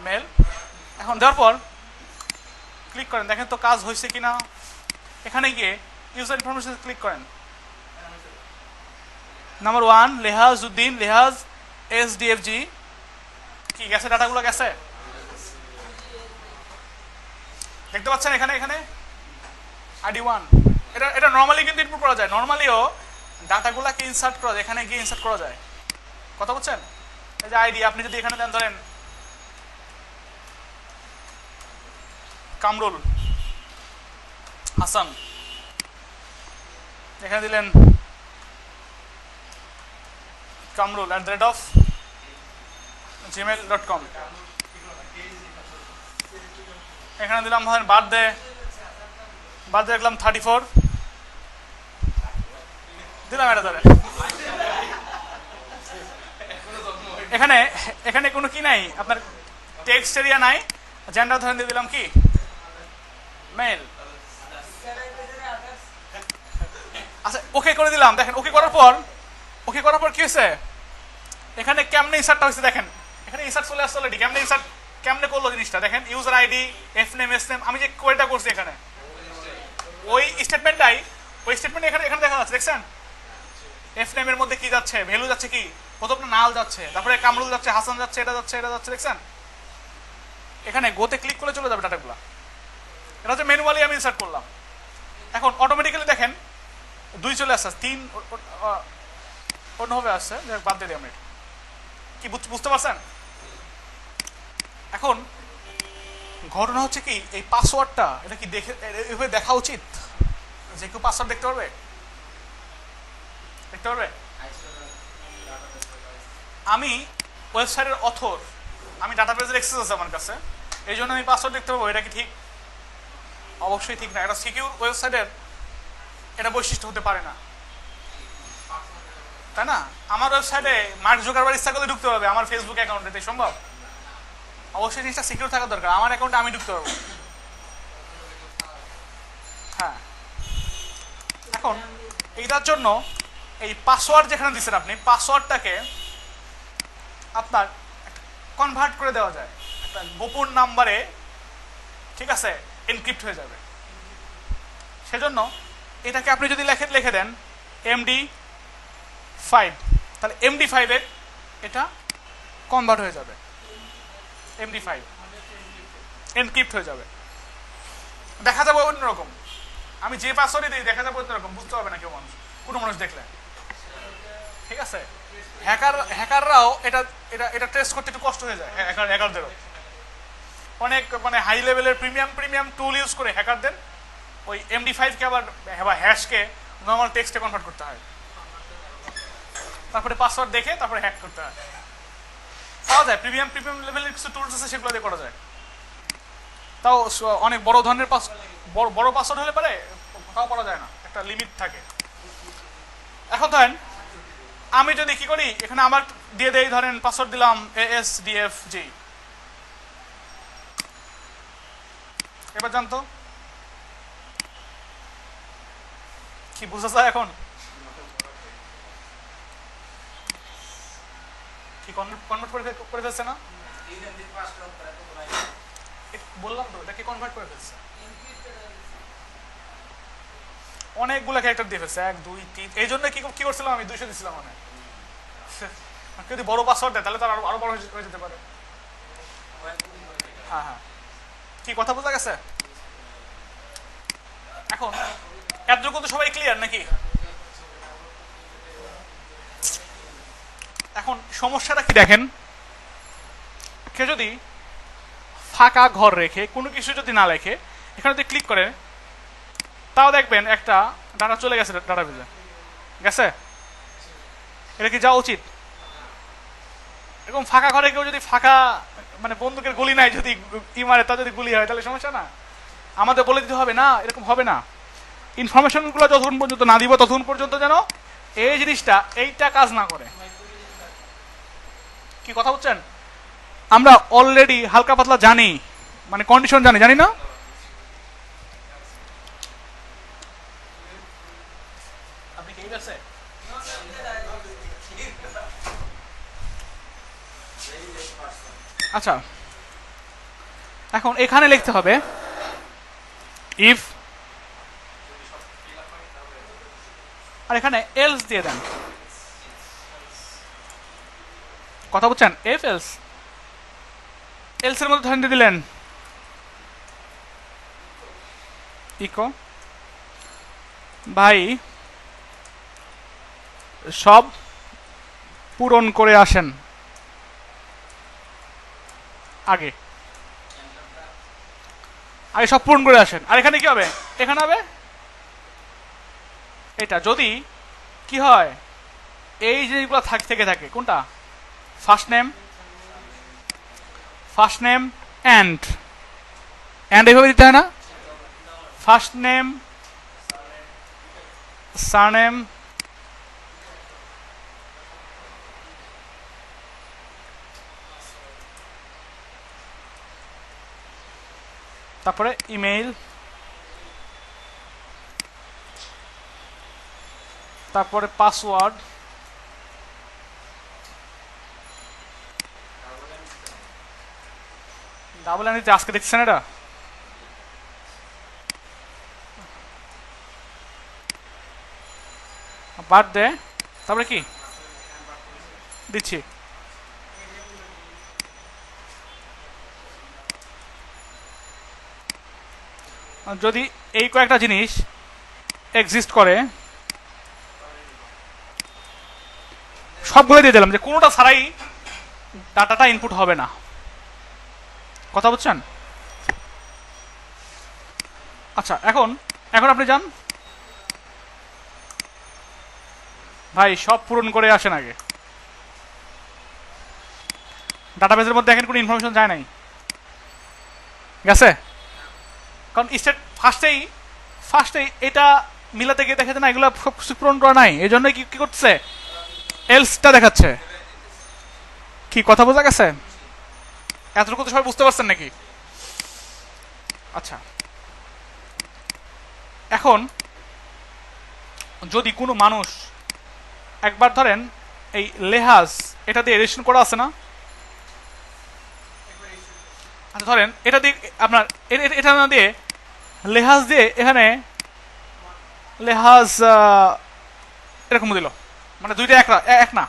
মেল। এখন দেওয়ার পর ক্লিক করেন, দেখেন তো কাজ হয়েছে কিনা। এখানে গিয়ে ইউজার ইনফরমেশন ক্লিক করেন, নাম্বার 1 লেহাজউদ্দিন, লেহাজ SDFG, কি গেছে, ডাটাগুলো গেছে, দেখতে পাচ্ছেন এখানে এখানে ID1, এটা নর্মালি কিন্তু ইনপুট করা যায়, নর্মালিও ডাটাগুলোকে ইনসার্ট করা যায়, এখানে গিয়ে ইনসার্ট করা যায়, কথা বলছেন। এই যে আইডি আপনি যদি এখানে দেন, ধরেন কামরুল হাসান, এখানে দিলেন কামরুল @gmail.com, এখানে দিলাম ধরেন বার্থডে দেখলাম 34 দিলাম, এটা ধরেন এখানে এখানে কোনো কি নাই, আপনার টেক্সট এরিয়া নাই, জেন্ডার ধরেন দিয়ে দিলাম কি মেল, আচ্ছা ওকে করে দিলাম। দেখেন ওকে করার পর কি হয়েছে, এখানে কেমনে ইনসার্টটা হয়েছে, দেখেন এখানে ইনসার্ট চলে আসছে অলরেডি। কেমনে ইনসার্ট, কেমনে করলো জিনিসটা দেখেন, ইউজার আইডি, এফনেম, এসনেম, আমি যে কোয়েরিটা করছি এখানে ওই স্টেটমেন্ট এখানে দেখা যাচ্ছে, দেখছেন এফনেমের মধ্যে কি যাচ্ছে, ভ্যালু যাচ্ছে, কি প্রথমটা নাল যাচ্ছে, তারপরে কামরুল যাচ্ছে, হাসান যাচ্ছে, এটা যাচ্ছে, দেখছেন এখানে গোতে ক্লিক করলে চলে যাবে ডাটাগুলো। এটা হচ্ছে ম্যানুয়ালি আমি ইনসার্ট করলাম। এখন অটোমেটিক্যালি দেখেন 2 চলে আসছে, 3 অন্যভাবে আসছে, বাদ দিয়ে দিই আমরা, কি বুঝতে পারছেন। এখন ঘটনা হচ্ছে কি, এই পাসওয়ার্ডটা এটা কি দেখে এভাবে দেখা উচিত, যে কেউ পাসওয়ার্ড দেখতে পারবে, আমি ওয়েবসাইটের অথর, আমি ডাটাবেজের অ্যাক্সেস আছে আমার কাছে, এই জন্য আমি পাসওয়ার্ড দেখতে পাবো, এটা কি ঠিক? অবশ্যই ঠিক না। এটা সিকিউর ওয়েবসাইটের এটা বৈশিষ্ট্য হতে পারে না, তাই না? আমার ওয়েবসাইটে মার্ক জুকারবার্গ ইচ্ছা করলে ঢুকতে পারবে, আমার ফেসবুক অ্যাকাউন্টে সম্ভব? অবশ্যই জিনিসটা সিকিউর থাকা দরকার। আমার অ্যাকাউন্টে আমি ঢুকতে পারবো, হ্যাঁ। এখন এইটার জন্য এই পাসওয়ার্ড যেখানে দিচ্ছেন আপনি, পাসওয়ার্ডটাকে আপনার কনভার্ট করে দেওয়া যায় একটা গোপন নাম্বারে, ঠিক আছে, এনক্রিপ্ট হয়ে যাবে। সেজন্য এটাকে আপনি যদি লিখে দেন MD5, তাহলে MD5 এর এটা কনভার্ট হয়ে যাবে, MD5 এনক্রিপ্ট হয়ে যাবে, দেখা যাবে অন্যরকম। আমি যে পাসওয়ার্ডই দিই দেখা যাবে এরকম, বুঝতে পারবে না কেউ মানুষ, কোনো মানুষ দেখলে। ঠিক আছে, হ্যাকাররাও এটা এটা এটা টেস্ট করতে একটু কষ্ট হয়ে যায় হ্যাকারদেরও। অনেক মানে হাই লেভেলের প্রিমিয়াম টুল ইউজ করে হ্যাকারদের ওই MD5 কে আবার হ্যাশকে নর্মাল টেক্সটে কনভার্ট করতে হয়, তারপরে পাসওয়ার্ড দেখে তারপরে হ্যাক করতে হয়। পাওয়া যায় প্রিমিয়াম লেভেলের কিছু টুলস আছে, সেগুলো দিয়ে করা যায়। তাও অনেক বড় ধরনের বড় পাসওয়ার্ড হলে পারে তাও করা যায় না, একটা লিমিট থাকে। এখন ধরেন আমি যদি কি করি, এখানে আমার দিয়ে দেই, ধরেন পাসওয়ার্ড দিলাম ASDFG। এবার জানতো কি বুঝা যায় এখন? কি কনভার্ট করে ফেলছে না? বললাম তো এটাকে কনভার্ট করে ফেলছে, অনেকগুলো ক্যারেক্টার দিয়ে ফেলছে, 1 2 3। এই জন্য কি করছিলাম আমি 200 দিছিলাম। অনেক যদি বড় পাসওয়ার্ড দেয় তাহলে তার আরো বড় হয়ে যেতে পারে। হ্যাঁ হ্যাঁ, কি কথা বোঝা গেছে? এখন এতটুকু তো সবাই ক্লিয়ার নাকি? এখন সমস্যাটা কি দেখেন, কেউ যদি ফাঁকা ঘর রেখে কোনো কিছু যদি না লেখে, এখানে যদি ক্লিক করে, তাও দেখবেন একটা ডাটা চলে গেছে, ডাটাবেজে গেছে। এটা কি যাওয়া উচিত? এরকম ফাঁকা ঘরে কেউ যদি ফাঁকা মানে বন্দুকের গুলি নাই, যদি মারে তা যদি গুলি হয় তাহলে সমস্যা না? আমাদের বলে দিতে হবে না, এরকম হবে না। ইনফরমেশনগুলো যতক্ষণ পর্যন্ত না দিব ততক্ষণ পর্যন্ত যেন এই জিনিসটা এইটা কাজ না করে। কি কথা বলছেন? আমরা অলরেডি হালকা পাতলা জানি, মানে কন্ডিশন জানি না? আপনি কি আছে? আচ্ছা, এখন এখানে লিখতে হবে ইফ, আর এখানে এলস দিয়ে দেন। কথা বলছেন? এফ এলস, এলস এর মধ্যে ধরেন দিয়ে দিলেন ইকো ভাই সব পূরণ করে আসেন আগে সব পূরণ করে আসেন। আর এখানে কি হবে? এখানে হবে এটা। যদি কি হয়, এই জিনিসগুলো থেকে থাকে, কোনটা? ফার্স্ট নেম অ্যান্ড এইভাবে দিতে হয় না? ফার্স্ট নেম, সারনেম, তারপরে ইমেইল, তারপরে পাসওয়ার্ড, ডাবল এন্ট্রিতে আজকে দেখছেন এটা? বার্থডে, তারপরে কি দিচ্ছি? যদি এই কয়েকটা জিনিস এক্সিস্ট করে সবগুলো দিয়ে দিলাম, যে কোনোটা ছাড়াই ডাটাটা ইনপুট হবে না। কথা বুঝছেন? আচ্ছা, এখন আপনি যান ভাই সব পূরণ করে আসেন আগে। ডাটাবেসের মধ্যে এখন কোনো ইনফরমেশন যায় নাই, গেছে? কারণ স্টেট ফার্স্টেই এটা মিলাতে গিয়ে দেখা যায় না এগুলো সব কিছু পূরণ করা নাই, এই জন্য কি করছে? এলসটা দেখাচ্ছে। কি কথা বোঝা গেছে? এতটুকু তো সবাই বুঝতে পারছেন নাকি? আচ্ছা, এখন যদি কোনো মানুষ একবার ধরেন এই লেহাজ এটা দিয়ে রেজিস্ট্রেশন করা আছে না? আচ্ছা, ধরেন এটা দিয়ে আপনার এটা না দিয়ে লেহাজ দিয়ে এখানে লেহাজ এরকম দিল, মানে দুইটা এক না,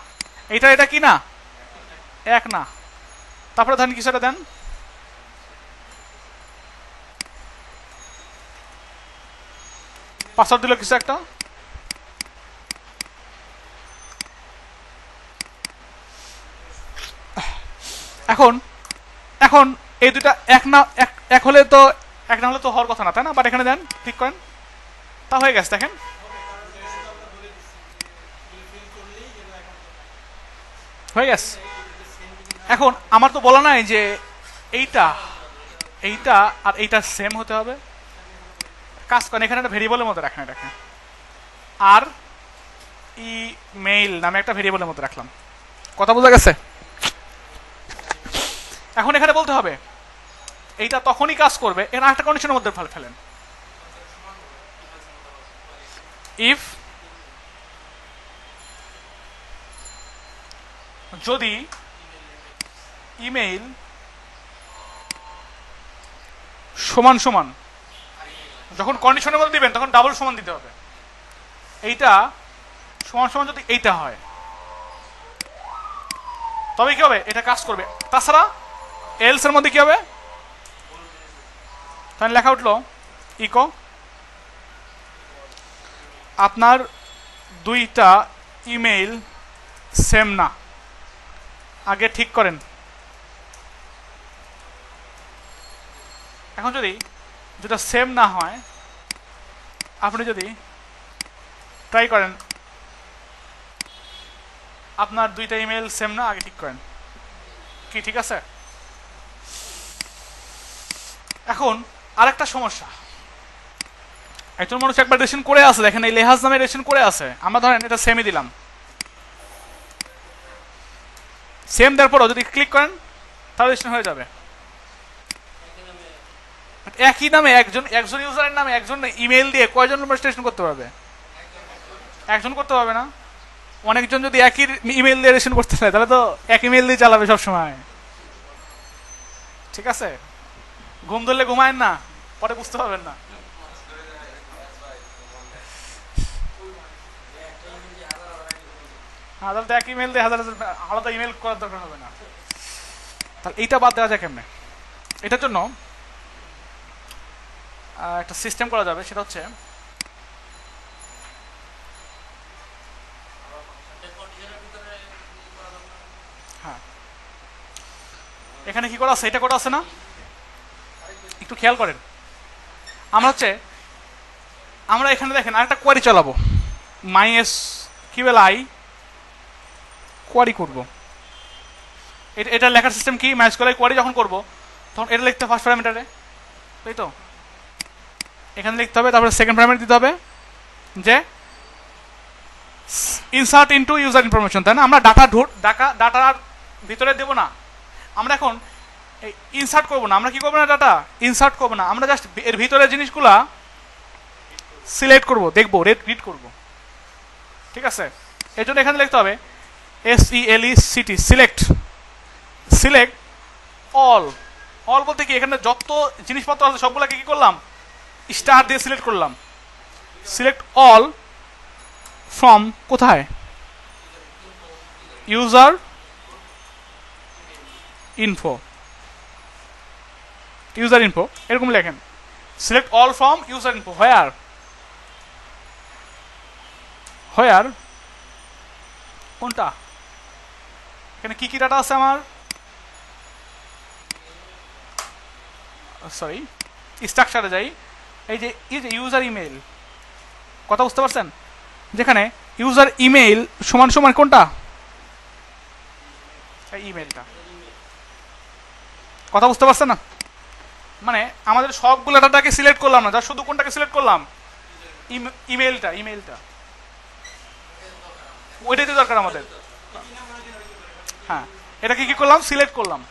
এটা কি না এক না। তারপরে ধরেন কিছুটা দেন, পাসওয়ার্ড দিল কিছু একটা, এখন এখন এই দুটা এক না এক হলে তো এক না হলে তো হওয়ার কথা না, তাই না? বাট এখানে দেন, ক্লিক করেন, তা হয়ে গেছে। দেখেন হয়ে গেছে। এখন আমার তো বলা নাই যে এইটা এইটা আর এইটা সেম হতে হবে। কাজ করেন, এখানে একটা ভেরিয়েবলের মধ্যে রাখেন, এটাকে আর ইমেইল নামে একটা ভেরিয়েবলের মধ্যে রাখলাম। কথা বোঝা গেছে? এখন এখানে বলতে হবে এইটা তখনই কাজ করবে, এর একটা কন্ডিশনের মধ্যে ফেলেন, ইফ যদি ইমেইল সমান সমান, যখন কন্ডিশনের মধ্যে দিবেন তখন ডাবল সমান দিতে হবে, এইটা সমান সমান যদি এইটা হয় তবে কি হবে, এটা কাজ করবে। তাছাড়া এলস এর মধ্যে কি হবে, তাহলে লেখা উঠলো ইকো আপনার দুইটা ইমেইল সেম না, আগে ঠিক করেন। এখন যদি দুটা সেম না হয়, আপনি যদি ট্রাই করেন আপনার দুইটা ইমেইল সেম না, আগে ঠিক করেন। কি ঠিক আছে? এখন আরেকটা সমস্যা, একজন মানুষ একবার রেজিস্ট্রেশন করে আছে, দেখেন এই লেহাজ নামে রেজিস্ট্রেশন করে আছে, আমরা ধরেন এটা সেমই দিলাম, সেম দেওয়ার পরও যদি ক্লিক করেন তাহলে রেজিস্ট্রেশন হয়ে যাবে। একই নামে একজন ইউজারের নামে একজন ইমেইল দিয়ে কয়জন রেজিস্ট্রেশন করতে পারবে? একজন করতে পারবে না। অনেকজন যদি একই ইমেইল দিয়ে রেজিস্ট্রেশন করতে চায় তাহলে তো এক ইমেইল দিয়ে চালাবে সবসময়। ঠিক আছে? ঘুম ধরলে ঘুমায়েন না, পরে বুঝতে পারবেন না। হ্যাঁ, তাহলে তো এক ইমেইল দিয়ে হাজার আলাদা ইমেইল করার দরকার হবে না। তাহলে এইটা বাদ দেওয়া যায় কেমনে? এটার জন্য একটা সিস্টেম করা যাবে, সেটা হচ্ছে হ্যাঁ, এখানে কি করা আছে, এটা করা আছে না, একটু খেয়াল করেন। আমরা এখানে দেখেন আরেকটা কোয়ারি চালাবো, MySQL কোয়ারি করব। এটা লেখার সিস্টেম কি, MySQL কোয়ারি যখন করব তখন এটা লিখতে ফার্স্ট প্যারামিটারে, তাই তো? এখানে লিখতে হবে, তারপরে সেকেন্ড প্যারামিটার দিতে হবে যে ইনসার্ট ইনটু ইউজার ইনফরমেশন, তাই না? আমরা ডাটার ভিতরে দেব না, আমরা এখন ইনসার্ট করব না। আমরা কি করবো না, ডাটা ইনসার্ট করবো না, আমরা জাস্ট এর ভিতরে জিনিসগুলা সিলেক্ট করব, দেখবো, রিড করব। ঠিক আছে? এর জন্য এখানে লিখতে হবে SELECT, সিলেক্ট অল বলতে কি, এখানে যত জিনিসপত্র আছে সবগুলোকে কি করলাম, স্টার দিয়ে সিলেক্ট করলাম। সিলেক্ট অল ফ্রম কোথায়, ইউজার ইনফো, এরকম লেখেন। Select all from user info, where কোনটা, এখানে কি কি ডাটা আছে আমার, সরি স্ট্রাকচারে যাই, এই যে ইউজার ইমেইল, কথা বুঝতে পারছেন? যেখানে ইউজার ইমেইল সমান সমান কোনটা, এই ইমেইলটা, কথা বুঝতে পারছেন না? মানে আমাদের সবগুলো ডাটাকে সিলেক্ট করলাম না, যা শুধু কোনটাকে সিলেক্ট করলাম, ইমেইলটা ওইটাই তো দরকার আমাদের। হ্যাঁ, এটাকে কি করলাম, সিলেক্ট করলাম।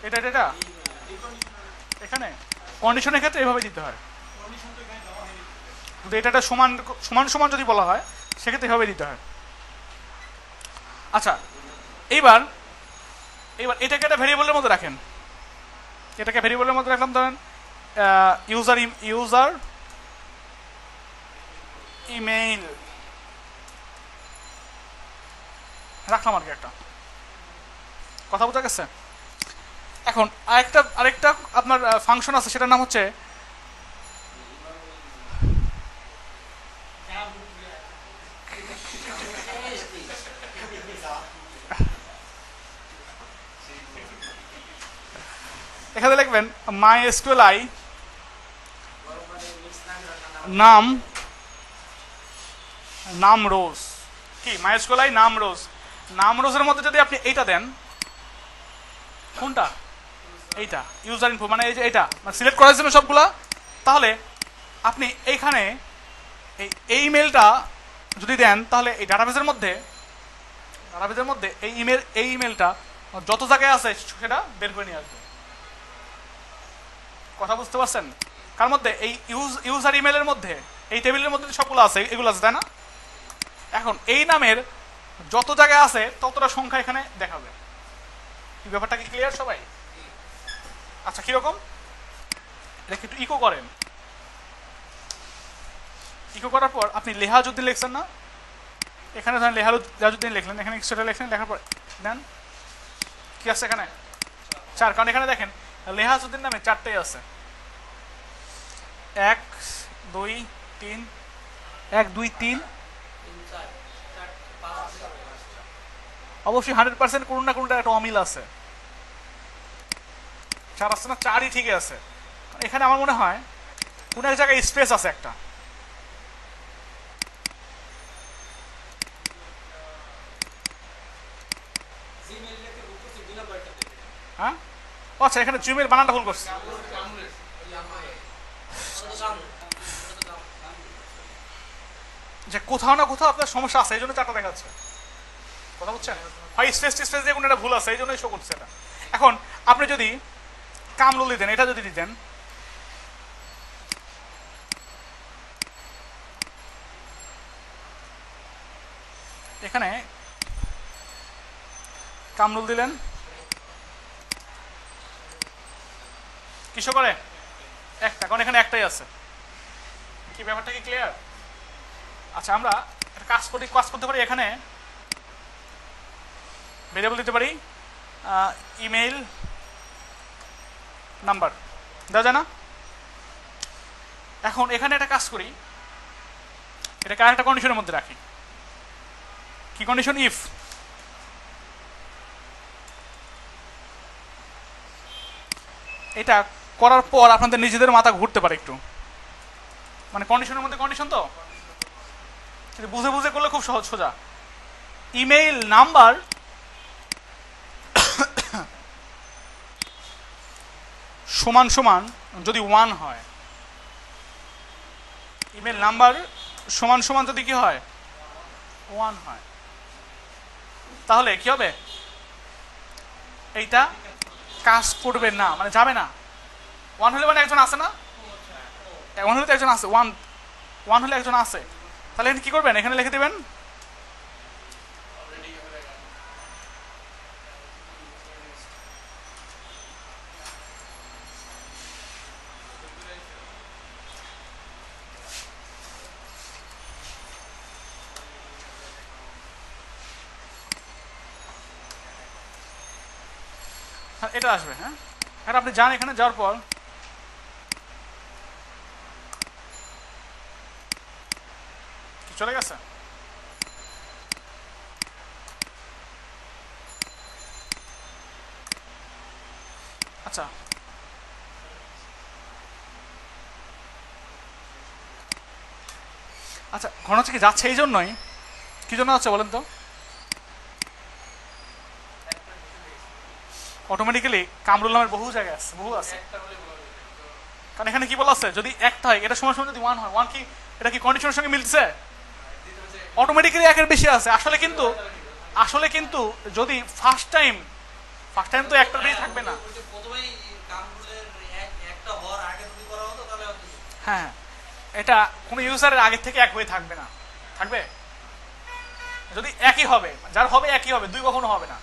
এটা এখানে কন্ডিশনের ক্ষেত্রে এভাবে দিতে হয়, যদি এটা সমান সমান যদি বলা হয় সেক্ষেত্রে এভাবে দিতে হয়। আচ্ছা, এইবার এটাকে একটা ভেরিয়েবলের মধ্যে রাখেন, এটাকে ভেরিয়েবলের মধ্যে রাখলাম, ধরেন ইউজার ইমেইল রাখলাম আর কি, একটা কথা বোঝা গেছে? এখন আরেকটা আপনার ফাংশন আছে, সেটার নাম হচ্ছে এখানে লিখবেন MySQLi নাম রোজ। কি MySQLi নাম রোজের মধ্যে যদি আপনি এইটা দেন, কোনটা এইটা ইউজার ইনফো, মানে এই যে এইটা মানে সিলেক্ট করার জন্য সবগুলা, তাহলে আপনি এইখানে এই ইমেলটা যদি দেন, তাহলে এই ডাটাবেসের মধ্যে এই ইমেলটা যত জায়গায় আছে সেটা বের করে নিয়ে আসবে। কথা বুঝতে পারছেন? কার মধ্যে? এই ইউজার ইমেলের মধ্যে, এই টেবিলের মধ্যে সবগুলো আছে, এগুলো আছে, তাই না? এখন এই নামের যত জায়গায় আছে ততটা সংখ্যা এখানে দেখাবে। এই ব্যাপারটা কি ক্লিয়ার সবাই? আচ্ছা, কিরকম এটা একটু ইকো করেন। ইকো করার পর আপনি লেহাজউদ্দিন লিখছেন না, এখানে ধরেন লেহাজউদ্দিন লিখলেন, এখানে সেটা লিখলেন, লেখার পর দেন কি আছে এখানে 4, কারণ এখানে দেখেন লেহাজউদ্দিন নামে 4টেই আছে, 1 2 3 1 2 3 অবশ্যই 100% কোন না কোনটা একটা অমিল আছে। 4 আছে না? 4ই ঠিকই আছে। এখানে আমার মনে হয় কোন এক জায়গায় স্পেস আছে একটা। হ্যাঁ, আচ্ছা, এখানে জিমেল বানানটা ভুল করছে। যে কোথাও না কোথাও আপনার সমস্যা আছে, এই জন্য 4টা দেখাচ্ছে। কথা বুঝছেন? হয় স্পেস দিয়ে কোনো একটা ভুল আছে, এই জন্যই শো করছে এটা। এখন আপনি যদি কামরুল দিতেন, এটা যদি দিতেন, এখানে কামরুল দিলেন, কিসো করে একটা, কারণ এখানে একটাই আছে। কি ব্যাপারটা কি ক্লিয়ার? আচ্ছা, আমরা একটা কাজ করতে পারি, এখানে ভেরিয়েবল দিতে পারি ইমেইল নাম্বার, দেওয়া যায় না? এখন এখানে একটা কাজ করি, এটাকে আরেকটা কন্ডিশনের মধ্যে রাখি। কি কন্ডিশন? ইফ এটা করার পর আপনাদের নিজেদের মাথা ঘুরতে পারে একটু, মানে কন্ডিশনের মধ্যে কন্ডিশন তো বুঝে বুঝে করলে খুব সহজ সোজা। ইমেইল নাম্বার সমান সমান যদি 1 হয়, ইমেল নাম্বার সমান সমান যদি কি হয় 1 হয়, তাহলে কি হবে? এইটা কাজ করবে না, মানে যাবে না। 1 হলে মানে একজন আছে না, 1 হলে তো একজন আছে, 1 হলে একজন আছে, তাহলে কি করবেন? এখানে লিখে দিবেন এটা আসবে। হ্যাঁ, আর আপনি যান, এখানে যাওয়ার পর চলে গেছে। আচ্ছা, আচ্ছা, ঘন হচ্ছে কি যাচ্ছে এই জন্যই, কি জন্য যাচ্ছে বলেন তো? অটোমেটিক্যালি কামরুল নামের বহু জায়গায় আছে, বহু আছে, কারণ এখানে কি বলা আছে? যদি একটা হয়, এটা সময় সময় যদি 1 হয়, 1 কি এটা কি কন্ডিশনের সঙ্গে মিলছে? অটোমেটিক্যালি 1-এর বেশি আছে। আসলে কিন্তু যদি ফার্স্ট টাইম তো একটার বেশি থাকবে না। হ্যাঁ, এটা কোনো ইউজারের আগে থেকে 1 হয়ে থাকবে না, থাকবে যদি একই হবে, যার হবে একই হবে, 2 কখনো হবে না।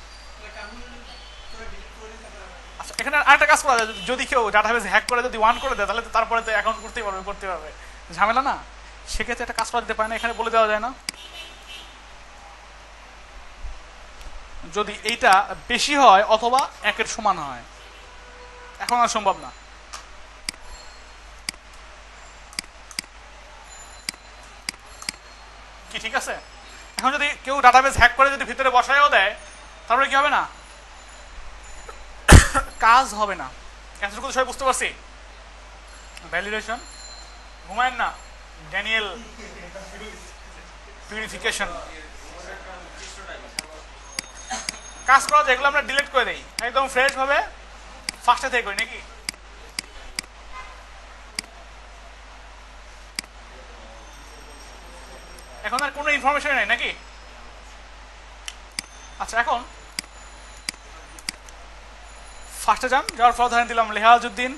আচ্ছা, এখানে আরেকটা কাজ করা যায়, যদি কেউ ডাটাবেস হ্যাক করে যদি 1 করে দেয়, তাহলে তো তারপরে তো অ্যাকাউন্ট করতে পারবে, ঝামেলা না? সেক্ষেত্রে একটা কাজ করা যেতে পারে না, এখানে বলে দেওয়া যায় না যদি এইটা বেশি হয় অথবা 1-এর সমান হয়, এখন আর সম্ভব না। কি ঠিক আছে? এখন যদি কেউ ডাটাবেস হ্যাক করে যদি ভিতরে বসায়ও দেয়, তারপরে কি হবে না, কাজ হবে না। এতটুকু সবাই বুঝতে পারছি? ভ্যালিডেশন, ঘুমায়েন না, ড্যানিয়েল পিউরিফিকেশন, কাজ করা যেগুলো আমরা ডিলিট করে দিই একদম ফ্রেশ ভাবে, ফার্স্টে থেকে করি নাকি? এখন আর কোনো ইনফরমেশন নাই নাকি? আচ্ছা, এখন ফার্স্টে যান, যাওয়ার পর ধরেন দিলাম লেহাজউদ্দিন,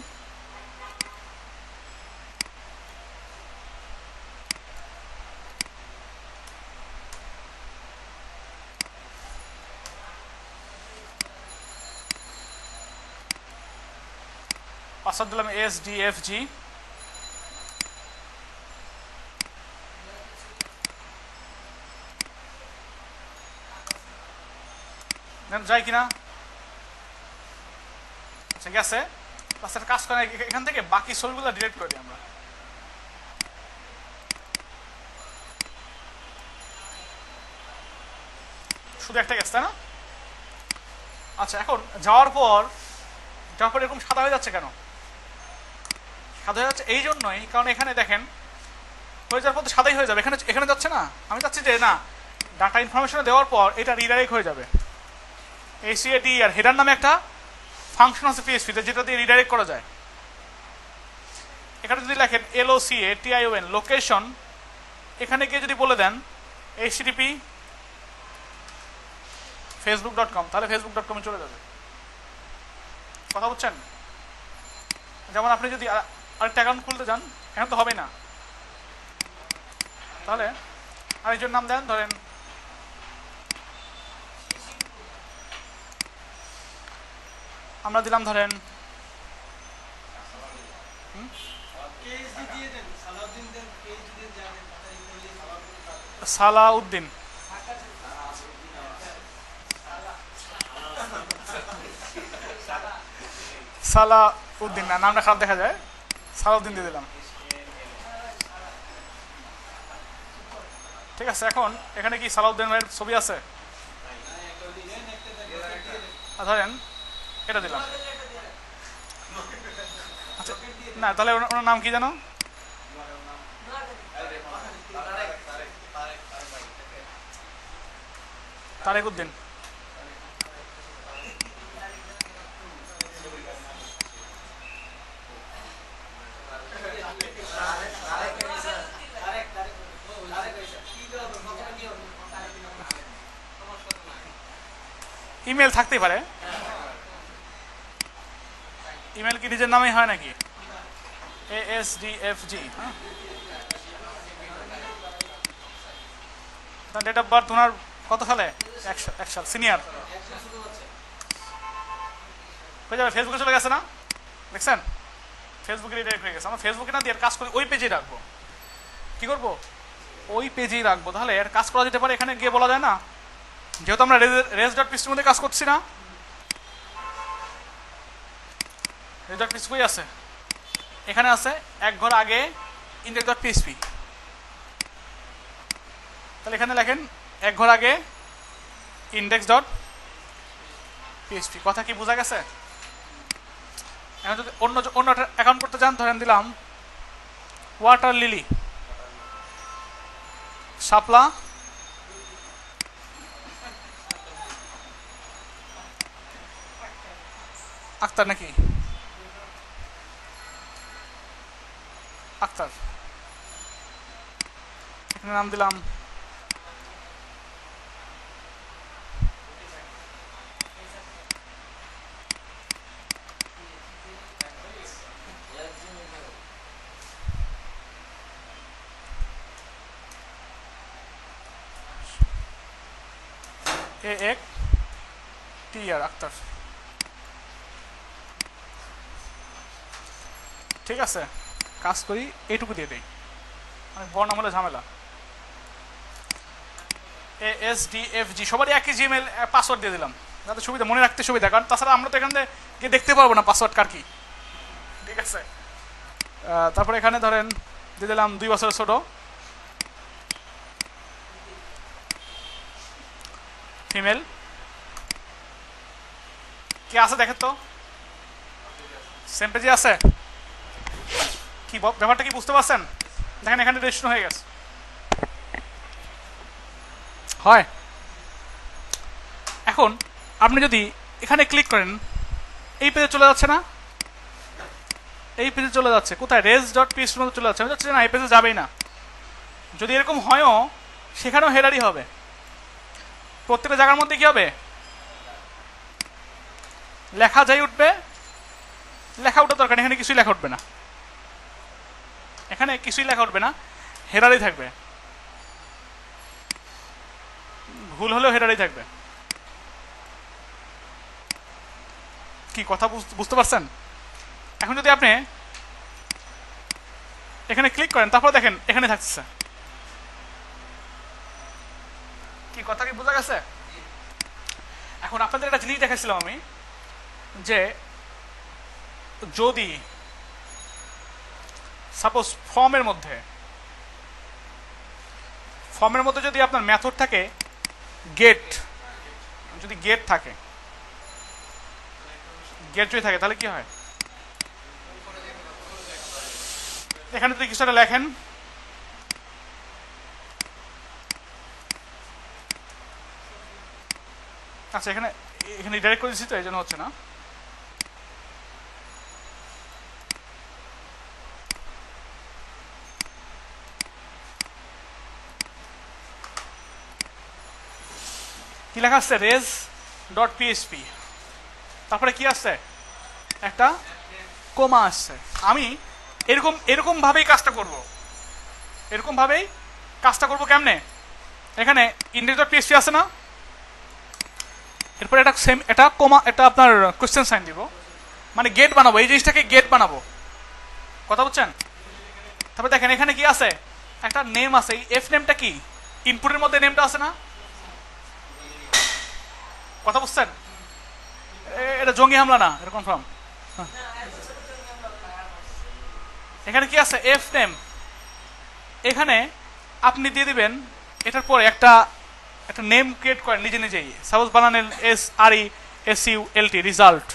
পাসওয়ার্ড দিলাম SDFG, যাই কিনা? আচ্ছা গেছে। একটা কাজ করে এখান থেকে বাকি ছবিগুলো ডিলিট করে দিই আমরা। শুধু একটা গেছে, তাই না? আচ্ছা, এখন যাওয়ার পর এরকম সাদা হয়ে যাচ্ছে কেন? সাদা হয়ে যাচ্ছে এই জন্যই, কারণ এখানে দেখেন হয়ে যাওয়ার পর তো সাদাই হয়ে যাবে, এখানে যাচ্ছে না। আমি চাচ্ছি যে না, ডাটা ইনফরমেশন দেওয়ার পর এটা রিডাইরেক্ট হয়ে যাবে। ACAD আর হেডার নামে একটা ফাংশন আছে PHP-তে, যেটা দিয়ে রিডাইরেক্ট করা যায়। এখানে যদি লেখেন LOCATION লোকেশন, এখানে গিয়ে যদি বলে দেন http facebook.com, তাহলে facebook.com চলে যাবে। কথা বুঝছেন? যেমন আপনি যদি আরেকটা অ্যাকাউন্ট খুলতে যান, এখন তো হবে না, তাহলে আরেকজন নাম দেন, ধরেন আমরা দিলাম ধরেন সালাউদ্দিন। সালাউদ্দিন না, নামটা খারাপ দেখা যায়, সালাউদ্দিন দিয়ে দিলাম। ঠিক আছে, এখন এখানে কি সালাউদ্দিন ভাইয়ের ছবি আছে? ধরেন এটা দিলাম। আচ্ছা, না তাহলে ওনার নাম কি জানো? তারেক উদ্দিন। ইমেল থাকতেই পারে, ইমেল কি নিজের নামেই হয় নাকি? ASDFG। ডেট অফ বার্থ ওনার কত সালে? 1 সাল, সিনিয়র হয়ে যাবে। ফেসবুকে চলে গেছে না, দেখছেন? ফেসবুকে রিডাইরেক্ট হয়ে গেছে। আমরা ফেসবুকে না দিয়ে কাজ করি, ওই পেজেই রাখবো। কি করবো? ওই পেজেই রাখবো। তাহলে এর কাজ করা যেতে পারে। এখানে গিয়ে বলা যায় না, যেহেতু আমরা res.php মধ্যে কাজ করছি না, res.php আছে, এখানে আছে এক ঘর আগে index.php, তাহলে এখানে লেখেন এক ঘর আগে index.php। কথা কি বোঝা গেছে? এখন যদি অন্য অ্যাকাউন্ট করতে চান, ধরেন দিলাম ওয়াটার লিলি, শাপলা আক্তার, নাকি আক্তার, এখানে নাম দিলাম AAKTR আক্তার। ঠিক আছে, কাজ করি, এইটুকু দিয়ে দেই, অনেক বড় নাম হলে ঝামেলা। ASDFG সবারই একই জিমেল পাসওয়ার্ড দিয়ে দিলাম, যাতে সুবিধা, মনে রাখতে সুবিধা, কারণ তাছাড়া আমরা তো এখান থেকে গিয়ে দেখতে পারবো না পাসওয়ার্ড কার কি। ঠিক আছে, তারপরে এখানে ধরেন দিয়ে দিলাম 2 বছরের ছোট, ফিমেল। কি আছে দেখেন তো, সেম পেজে আছে কি ব্যাপারটা কি বুঝতে পারছেন? দেখেন এখানে রেজিস্ট্রেশন হয়ে গেছে। হয় এখন আপনি যদি এখানে ক্লিক করেন এই পেজে চলে যাচ্ছে না, এই পেজে চলে যাচ্ছে কোথায়, res.php মধ্যে চলে যাচ্ছে। আমি যাচ্ছি না, এই পেজে যাবেই না। যদি এরকম হয়ও সেখানেও হেরারই হবে, প্রত্যেকটা জায়গার মধ্যে কি হবে, লেখা যাই উঠবে, লেখা উঠা দরকার, এখানে কিছুই লেখা উঠবে না, এখানে কিছুই লেখা উঠবে না, হেরারই থাকবে, ভুল হলেও হেরারই থাকবে। কি কথা বুঝতে পারছেন? এখন যদি আপনি এখানে ক্লিক করেন তারপর দেখেন এখানে থাকছে, কি কথা কি বোঝা গেছে? এখন আপনাদের একটা জিনিস দেখাচ্ছিলাম আমি, যে যদি সাপোজ ফর্মের মধ্যে যদি আপনার মেথড থাকে গেট, যদি গেট থাকে, গেট যদি থাকে তাহলে কি হয়, এখানে যদি কিছু একটা লেখেন, আচ্ছা এখানে ডাইরেক্ট করে দিচ্ছি তো এই জন্য হচ্ছে না। কি লেখা আসছে, res.php, তারপরে কি আসছে, একটা কোমা আসছে। আমি এরকম ভাবেই কাজটা করব, এরকম ভাবেই কাজটা করব। কেমনে, এখানে index.php আছে না, এরপরে এটা কোমা, এটা আপনার কোশ্চেন সাইন দিব, মানে গেট বানাবো, এই জিনিসটাকে গেট বানাবো, কথা বুঝছেন? তারপরে দেখেন এখানে কি আছে, একটা নেম আছে, এই এফ নেমটা কি, ইনপুটের মধ্যে নেমটা আছে না, কথা বুঝছেন? এটা জঙ্গি হামলা না, এটা কনফার্ম। এখানে কি আছে, এফ নেম, এখানে আপনি দিয়ে দিবেন, এটার পরে একটা নেম ক্রিয়েট করেন নিজে নিজেই, সাপোজ বানানেন SRESULT, রেজাল্ট,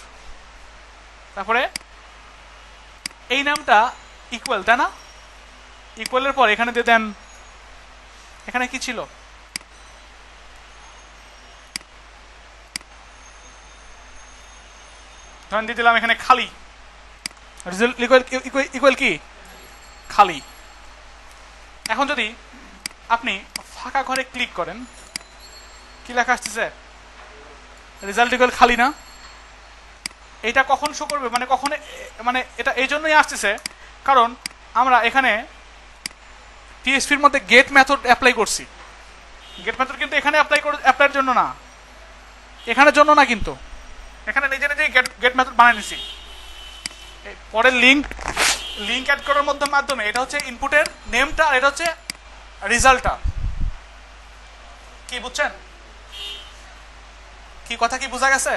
তারপরে এই নামটা ইকুয়াল, তাই না, ইকুয়ালের পর এখানে দিয়ে দেন, এখানে কি ছিল, ধরেন দিয়ে দিলাম এখানে খালি, রেজাল্ট ইকুয়াল কি খালি। এখন যদি আপনি ফাঁকা ঘরে ক্লিক করেন কি লেখা আসতেছে, রেজাল্ট ইকুয়াল খালি না, এটা কখন শো করবে, মানে কখন, মানে এটা এই জন্যই আসতেছে কারণ আমরা এখানে পিএইচপির মধ্যে গেট মেথড অ্যাপ্লাই করছি। গেট মেথড কিন্তু এখানে অ্যাপ্লাইয়ের জন্য না, এখানের জন্য না, কিন্তু এখানে নিজে নিজেই গেট মেথড বানিয়ে নিছি। পরে লিঙ্ক অ্যাড করার মাধ্যমে এটা হচ্ছে ইনপুটের নেমটা, আর এটা হচ্ছে রেজাল্টটা। কি বুঝছেন, কি কথা কি বোঝা গেছে?